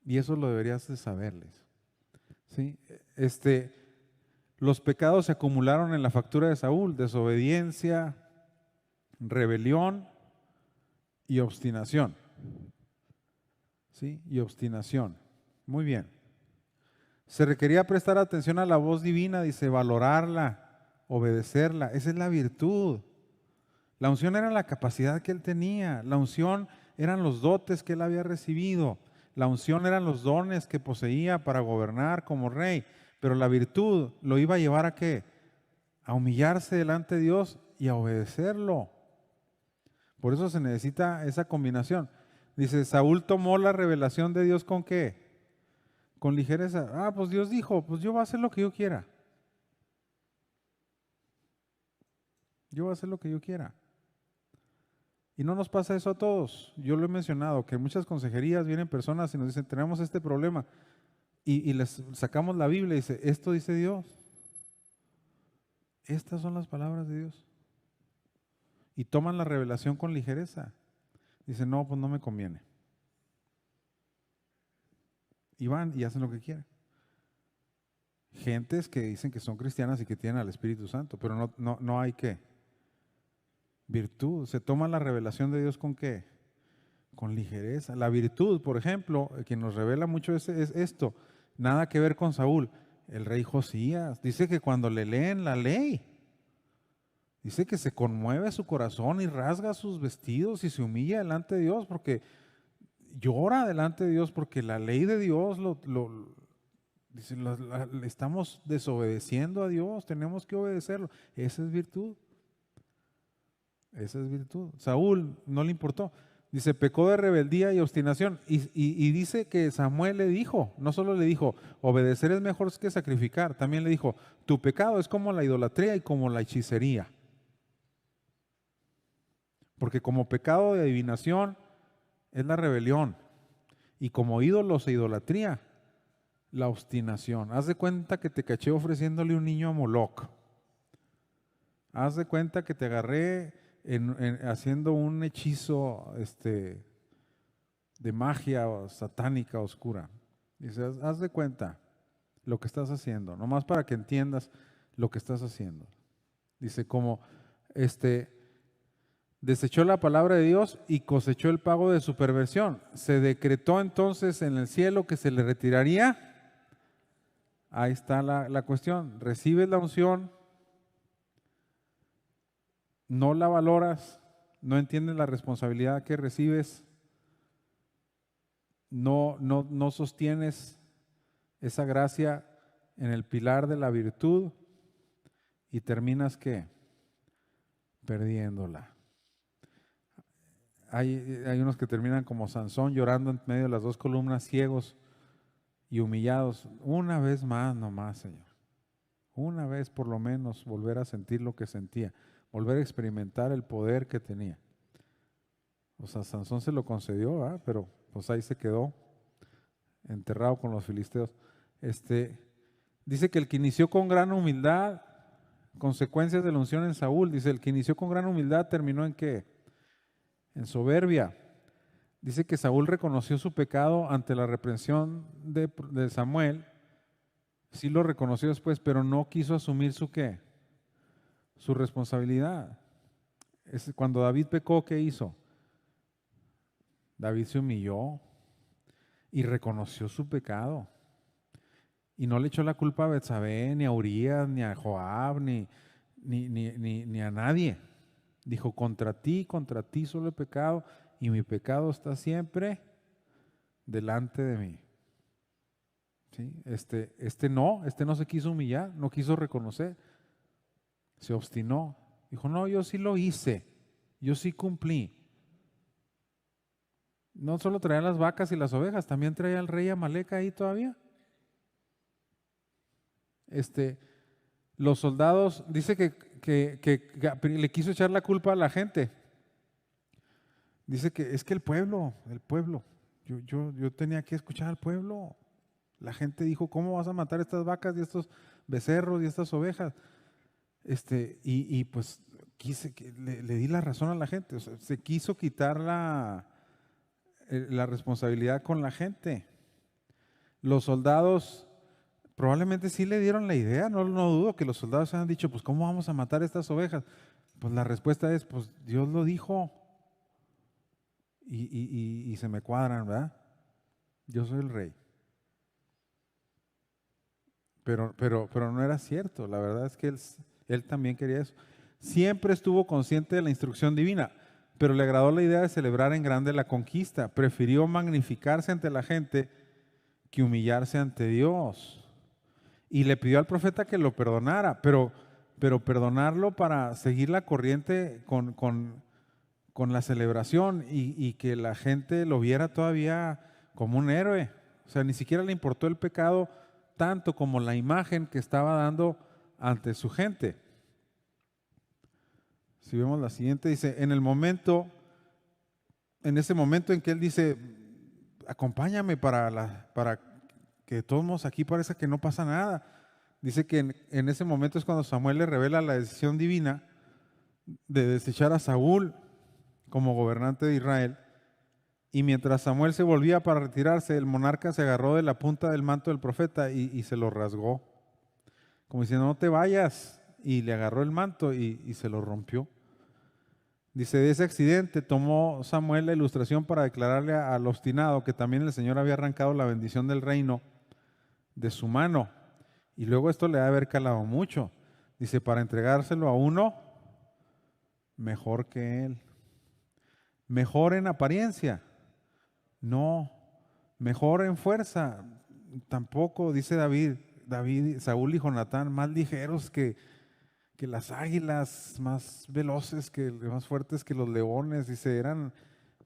[SPEAKER 1] Y eso lo deberías de saberles. ¿Sí? Los pecados se acumularon en la factura de Saúl: desobediencia, rebelión y obstinación. ¿Sí? Y obstinación. Muy bien. Se requería prestar atención a la voz divina, dice, valorarla, obedecerla. Esa es la virtud. La unción era la capacidad que él tenía. La unción eran los dotes que él había recibido. La unción eran los dones que poseía para gobernar como rey. Pero la virtud lo iba a llevar ¿a qué? A humillarse delante de Dios y a obedecerlo. Por eso se necesita esa combinación. Dice, Saúl tomó la revelación de Dios ¿con qué? Con ligereza. Ah, pues Dios dijo, pues yo voy a hacer lo que yo quiera. Yo voy a hacer lo que yo quiera. Y no nos pasa eso a todos. Yo lo he mencionado, que en muchas consejerías vienen personas y nos dicen, tenemos este problema. Y les sacamos la Biblia y dice, esto dice Dios. Estas son las palabras de Dios. Y toman la revelación con ligereza. Dicen, no, pues no me conviene. Y van y hacen lo que quieren. Gentes que dicen que son cristianas y que tienen al Espíritu Santo, pero no hay qué. Virtud. Se toma la revelación de Dios ¿con qué? Con ligereza. La virtud, por ejemplo, quien nos revela mucho es esto. Nada que ver con Saúl. El rey Josías dice que cuando le leen la ley, dice que se conmueve su corazón y rasga sus vestidos y se humilla delante de Dios porque llora delante de Dios porque la ley de Dios dice, estamos desobedeciendo a Dios, tenemos que obedecerlo. Esa es virtud. Esa es virtud. Saúl no le importó. Dice, pecó de rebeldía y obstinación. Y dice que Samuel le dijo, no solo le dijo, obedecer es mejor que sacrificar, también le dijo, tu pecado es como la idolatría y como la hechicería. Porque como pecado de adivinación es la rebelión. Y como ídolos e idolatría, la obstinación. Haz de cuenta que te caché ofreciéndole un niño a Moloc. Haz de cuenta que te agarré haciendo un hechizo de magia satánica oscura. Dice, haz de cuenta lo que estás haciendo, nomás para que entiendas lo que estás haciendo. Dice, como desechó la palabra de Dios y cosechó el pago de su perversión. Se decretó entonces en el cielo que se le retiraría. Ahí está la cuestión. Recibes la unción, no la valoras, no entiendes la responsabilidad que recibes, no sostienes esa gracia en el pilar de la virtud y terminas ¿qué? Perdiéndola. Hay unos que terminan como Sansón llorando en medio de las dos columnas, ciegos, y humillados, una vez más nomás, Señor. Una vez por lo menos volver a sentir lo que sentía, volver a experimentar el poder que tenía. O sea, Sansón se lo concedió, ¿verdad? Pero pues ahí se quedó enterrado con los filisteos. Dice que el que inició con gran humildad, consecuencias de la unción en Saúl, dice, el que inició con gran humildad terminó ¿en qué? En soberbia. Dice que Saúl reconoció su pecado ante la reprensión de Samuel, sí lo reconoció después, pero no quiso asumir su ¿qué? Su responsabilidad. Cuando David pecó, ¿qué hizo? David se humilló y reconoció su pecado. Y no le echó la culpa a Betsabé, ni a Urías, ni a Joab, ni a nadie. Dijo, contra ti solo he pecado, y mi pecado está siempre delante de mí. ¿Sí? No se quiso humillar, no quiso reconocer, se obstinó. Dijo, no, yo sí lo hice, yo sí cumplí. No solo traía las vacas y las ovejas, también traía al rey Amalek ahí todavía. Los soldados, dice que le quiso echar la culpa a la gente. Dice que es que el pueblo, yo tenía que escuchar al pueblo. La gente dijo, ¿cómo vas a matar estas vacas y estos becerros y estas ovejas? Y pues le di la razón a la gente. O sea, se quiso quitar la responsabilidad con la gente. Los soldados probablemente sí le dieron la idea, no dudo que los soldados hayan dicho, pues ¿cómo vamos a matar estas ovejas? Pues la respuesta es, pues Dios lo dijo y se me cuadran, ¿verdad? Yo soy el rey. Pero no era cierto, la verdad es que él también quería eso. Siempre estuvo consciente de la instrucción divina, pero le agradó la idea de celebrar en grande la conquista. Prefirió magnificarse ante la gente que humillarse ante Dios. Y le pidió al profeta que lo perdonara, pero perdonarlo para seguir la corriente con la celebración y que la gente lo viera todavía como un héroe. O sea, ni siquiera le importó el pecado tanto como la imagen que estaba dando ante su gente. Si vemos la siguiente, dice, en ese momento en que él dice, acompáñame para que todos aquí parezca que no pasa nada. Dice que en ese momento es cuando Samuel le revela la decisión divina de desechar a Saúl como gobernante de Israel. Y mientras Samuel se volvía para retirarse, el monarca se agarró de la punta del manto del profeta y se lo rasgó, como diciendo, no te vayas, y le agarró el manto y se lo rompió. Dice, de ese accidente tomó Samuel la ilustración para declararle al obstinado que también el Señor había arrancado la bendición del reino de su mano. Y luego esto le ha de haber calado mucho. Dice, para entregárselo a uno mejor que él. Mejor en apariencia. No. Mejor en fuerza. Tampoco, dice David, Saúl y Jonatán, más ligeros que las águilas, más veloces, más fuertes que los leones. Dice,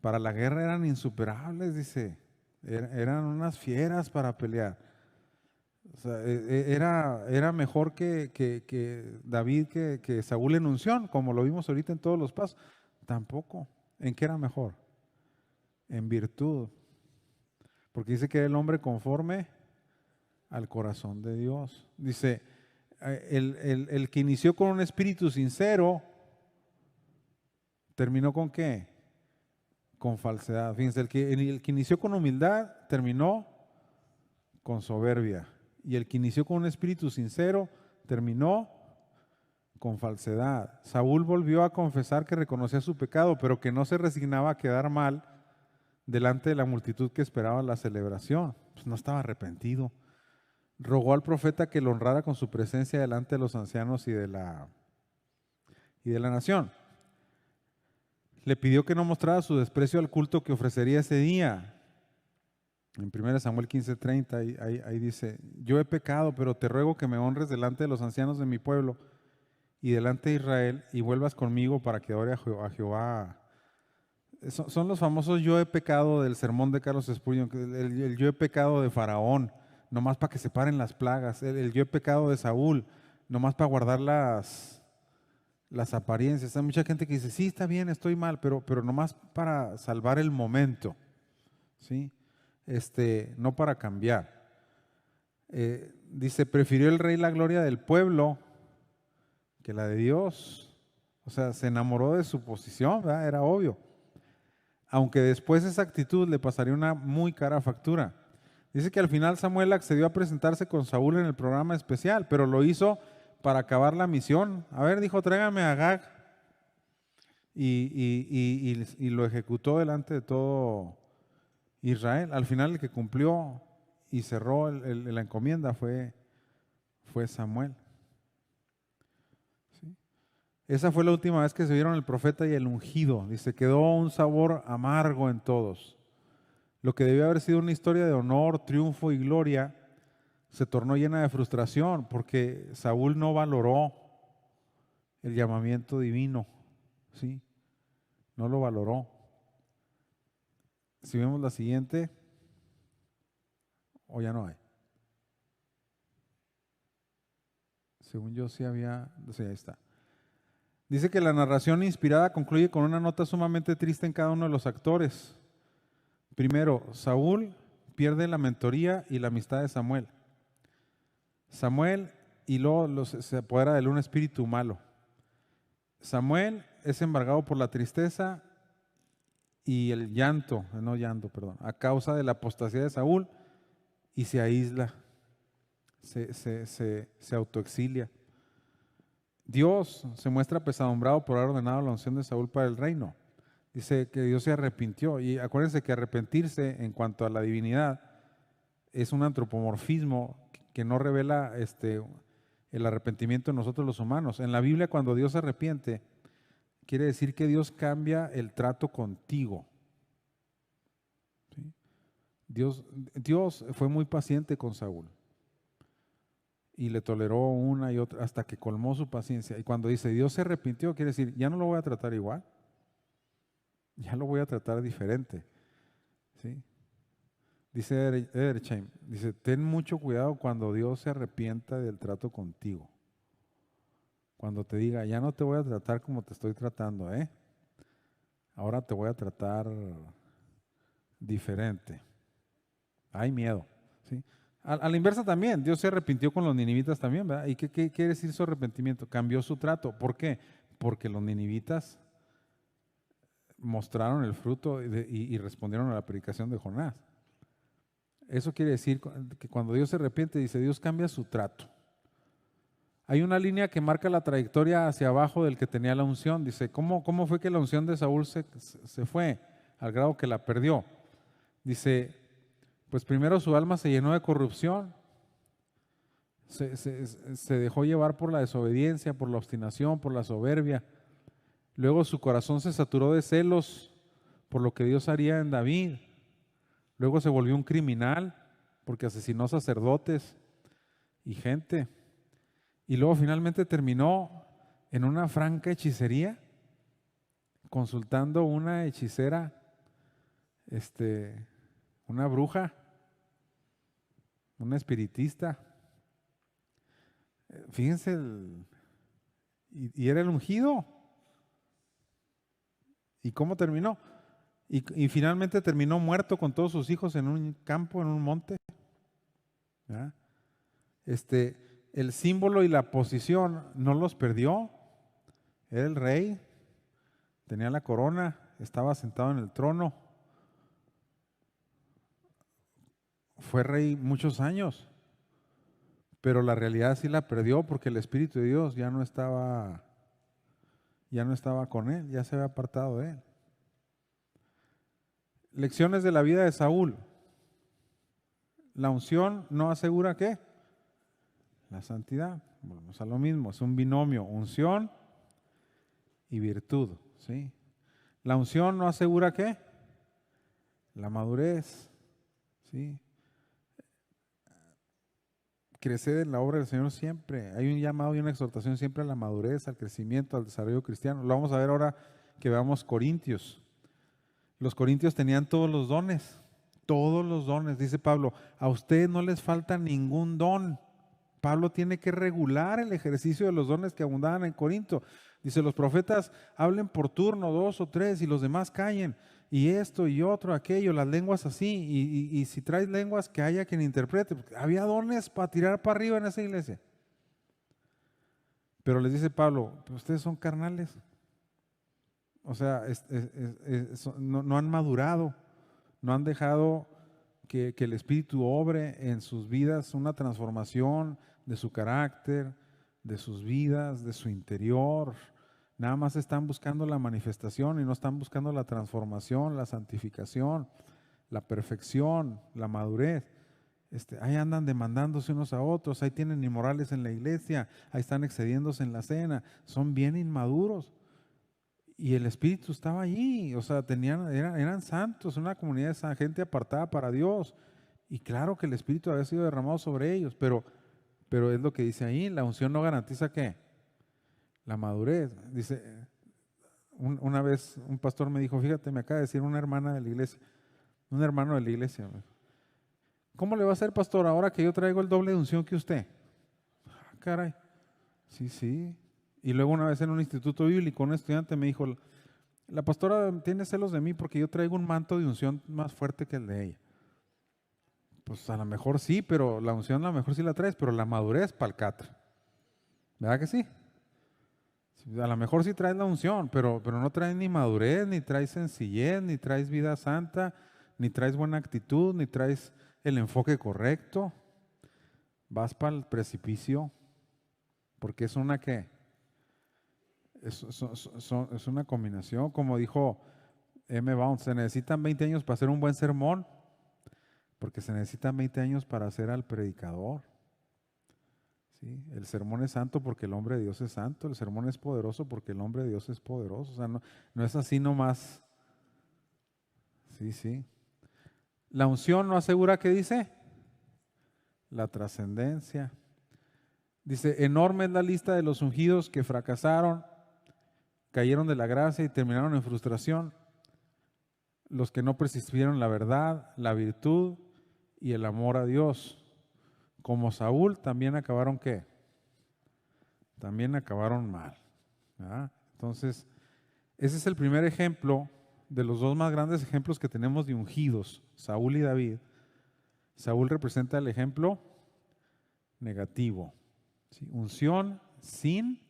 [SPEAKER 1] para la guerra eran insuperables, dice. Eran unas fieras para pelear. O sea, era mejor que David, que Saúl en unción, como lo vimos ahorita en todos los pasos. Tampoco. ¿En qué era mejor? En virtud. Porque dice que era el hombre conforme al corazón de Dios. Dice, el que inició con un espíritu sincero, ¿terminó con qué? Con falsedad. Fíjense, el que inició con humildad, terminó con soberbia. Y el que inició con un espíritu sincero, terminó con falsedad. Saúl volvió a confesar que reconocía su pecado, pero que no se resignaba a quedar mal delante de la multitud que esperaba la celebración. Pues no estaba arrepentido. Rogó al profeta que lo honrara con su presencia delante de los ancianos y de la nación. Le pidió que no mostrara su desprecio al culto que ofrecería ese día. En 1 Samuel 15:30, ahí dice, yo he pecado, pero te ruego que me honres delante de los ancianos de mi pueblo y delante de Israel y vuelvas conmigo para que ore a Jehová. Son los famosos yo he pecado del sermón de Carlos Spurgeon, el yo he pecado de Faraón. nomás para que se paren las plagas, el yo he pecado de Saúl, nomás para guardar las apariencias. Hay mucha gente que dice, sí, está bien, estoy mal, pero nomás para salvar el momento, ¿sí? No para cambiar. Dice, prefirió el rey la gloria del pueblo que la de Dios. O sea, se enamoró de su posición, ¿verdad? Era obvio. Aunque después esa actitud le pasaría una muy cara factura. Dice que al final Samuel accedió a presentarse con Saúl en el programa especial, pero lo hizo para acabar la misión. A ver, dijo, tráigame a Agag. Y lo ejecutó delante de todo Israel. Al final el que cumplió y cerró la encomienda fue Samuel. ¿Sí? Esa fue la última vez que se vieron el profeta y el ungido. Dice, quedó un sabor amargo en todos. Lo que debió haber sido una historia de honor, triunfo y gloria, se tornó llena de frustración porque Saúl no valoró el llamamiento divino, ¿sí? No lo valoró. Si vemos la siguiente, o ya no hay. Según yo sí había, sí, ahí está. Dice que la narración inspirada concluye con una nota sumamente triste en cada uno de los actores. Primero, Saúl pierde la mentoría y la amistad de Samuel. Samuel y luego se apodera de él un espíritu malo. Samuel es embargado por la tristeza y el llanto, a causa de la apostasía de Saúl y se aísla, se autoexilia. Dios se muestra apesadumbrado por haber ordenado la unción de Saúl para el reino. Dice que Dios se arrepintió y acuérdense que arrepentirse en cuanto a la divinidad es un antropomorfismo que no revela el arrepentimiento en nosotros los humanos. En la Biblia cuando Dios se arrepiente, quiere decir que Dios cambia el trato contigo. ¿Sí? Dios fue muy paciente con Saúl y le toleró una y otra hasta que colmó su paciencia. Y cuando dice Dios se arrepintió, quiere decir, ya no lo voy a tratar igual, ya lo voy a tratar diferente. ¿Sí? Dice Edersheim, dice, ten mucho cuidado cuando Dios se arrepienta del trato contigo. Cuando te diga, ya no te voy a tratar como te estoy tratando, ahora te voy a tratar diferente. Hay miedo, ¿sí? A la inversa también, Dios se arrepintió con los ninivitas también, ¿verdad? ¿Y qué quiere decir su arrepentimiento? Cambió su trato. ¿Por qué? Porque los ninivitas mostraron el fruto y respondieron a la predicación de Jonás. Eso quiere decir que cuando Dios se arrepiente, dice, Dios cambia su trato. Hay una línea que marca la trayectoria hacia abajo del que tenía la unción. Dice, ¿cómo fue que la unción de Saúl se fue al grado que la perdió? Dice, pues primero su alma se llenó de corrupción, se dejó llevar por la desobediencia, por la obstinación, por la soberbia. Luego su corazón se saturó de celos por lo que Dios haría en David. Luego se volvió un criminal porque asesinó sacerdotes y gente. Y luego finalmente terminó en una franca hechicería, consultando una hechicera, una bruja, una espiritista. Fíjense, y era el ungido. ¿Y cómo terminó? Y finalmente terminó muerto con todos sus hijos en un campo, en un monte. ¿Verdad? El símbolo y la posición no los perdió. Era el rey, tenía la corona, estaba sentado en el trono. Fue rey muchos años, pero la realidad sí la perdió porque el Espíritu de Dios ya no estaba con él, ya se había apartado de él. Lecciones de la vida de Saúl. La unción no asegura ¿qué? La santidad. Volvemos a lo mismo, es un binomio, unción y virtud, ¿sí? La unción no asegura ¿qué? La madurez, ¿sí? Crecer en la obra del Señor siempre. Hay un llamado y una exhortación siempre a la madurez, al crecimiento, al desarrollo cristiano. Lo vamos a ver ahora que veamos Corintios. Los corintios tenían todos los dones, todos los dones. Dice Pablo, a ustedes no les falta ningún don. Pablo tiene que regular el ejercicio de los dones que abundaban en Corinto. Dice, los profetas hablen por turno, 2 o 3, y los demás callen. Y esto y otro, aquello, las lenguas así. Y si traes lenguas, que haya quien interprete. Porque había dones para tirar para arriba en esa iglesia. Pero les dice Pablo, ustedes son carnales. O sea, no han madurado, no han dejado que el Espíritu obre en sus vidas una transformación de su carácter, de sus vidas, de su interior. Nada más están buscando la manifestación y no están buscando la transformación, la santificación, la perfección, la madurez. Ahí andan demandándose unos a otros, ahí tienen inmorales en la iglesia, ahí están excediéndose en la cena, son bien inmaduros. Y el Espíritu estaba allí, o sea, eran santos, una comunidad de esa gente apartada para Dios. Y claro que el Espíritu había sido derramado sobre ellos, pero es lo que dice ahí, la unción no garantiza ¿qué? La madurez. Dice, una vez un pastor me dijo, fíjate, me acaba de decir una hermana de la iglesia, un hermano de la iglesia, ¿cómo le va a hacer, pastor, ahora que yo traigo el doble de unción que usted? Ah, caray, sí. Y luego una vez en un instituto bíblico, un estudiante me dijo, la pastora tiene celos de mí porque yo traigo un manto de unción más fuerte que el de ella. Pues a lo mejor sí, pero la unción a lo mejor sí la traes, pero la madurez para el catra. ¿Verdad que sí? A lo mejor sí traes la unción, pero no traes ni madurez, ni traes sencillez, ni traes vida santa, ni traes buena actitud, ni traes el enfoque correcto. Vas para el precipicio, porque es una ¿qué? Es una combinación, como dijo M. Bounds, se necesitan 20 años para hacer un buen sermón, porque se necesitan 20 años para hacer al predicador. ¿Sí? El sermón es santo porque el hombre de Dios es santo, el sermón es poderoso porque el hombre de Dios es poderoso. O sea, no es así nomás. Sí. La unción no asegura, ¿qué dice? La trascendencia. Dice, enorme es la lista de los ungidos que fracasaron, cayeron de la gracia y terminaron en frustración. Los que no persistieron la verdad, la virtud y el amor a Dios. Como Saúl, también acabaron ¿qué? También acabaron mal. ¿Verdad? Entonces, ese es el primer ejemplo de los dos más grandes ejemplos que tenemos de ungidos, Saúl y David. Saúl representa el ejemplo negativo. ¿Sí? Unción sin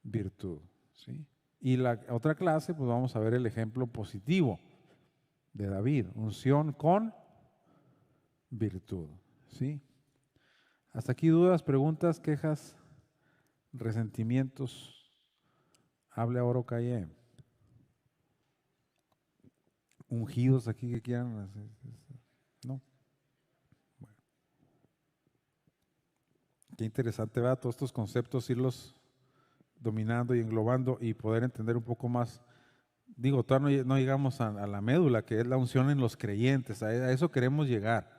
[SPEAKER 1] virtud. ¿Sí? Y la otra clase, pues vamos a ver el ejemplo positivo de David, unción con virtud. ¿Sí? Hasta aquí dudas, preguntas, quejas, resentimientos. Hable ahora o calle. Ungidos aquí que quieran. No. Bueno. Qué interesante, ¿verdad? Todos estos conceptos, irlos dominando y englobando y poder entender un poco más. Digo, todavía no llegamos a la médula, que es la unción en los creyentes. A eso queremos llegar.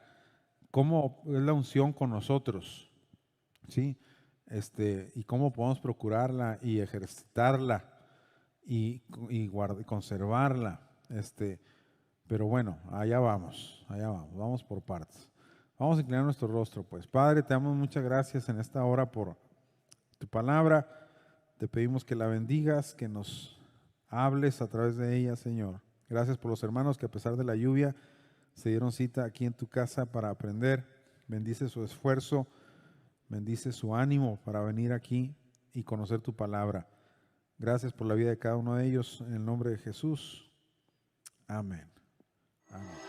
[SPEAKER 1] ¿Cómo es la unción con nosotros? ¿Sí? Y cómo podemos procurarla y ejercitarla y conservarla. Pero bueno, allá vamos, vamos por partes. Vamos a inclinar nuestro rostro, pues. Padre, te damos muchas gracias en esta hora por tu palabra. Te pedimos que la bendigas, que nos hables a través de ella, Señor. Gracias por los hermanos que a pesar de la lluvia se dieron cita aquí en tu casa para aprender. Bendice su esfuerzo, bendice su ánimo para venir aquí y conocer tu palabra. Gracias por la vida de cada uno de ellos. En el nombre de Jesús. Amén. Amén.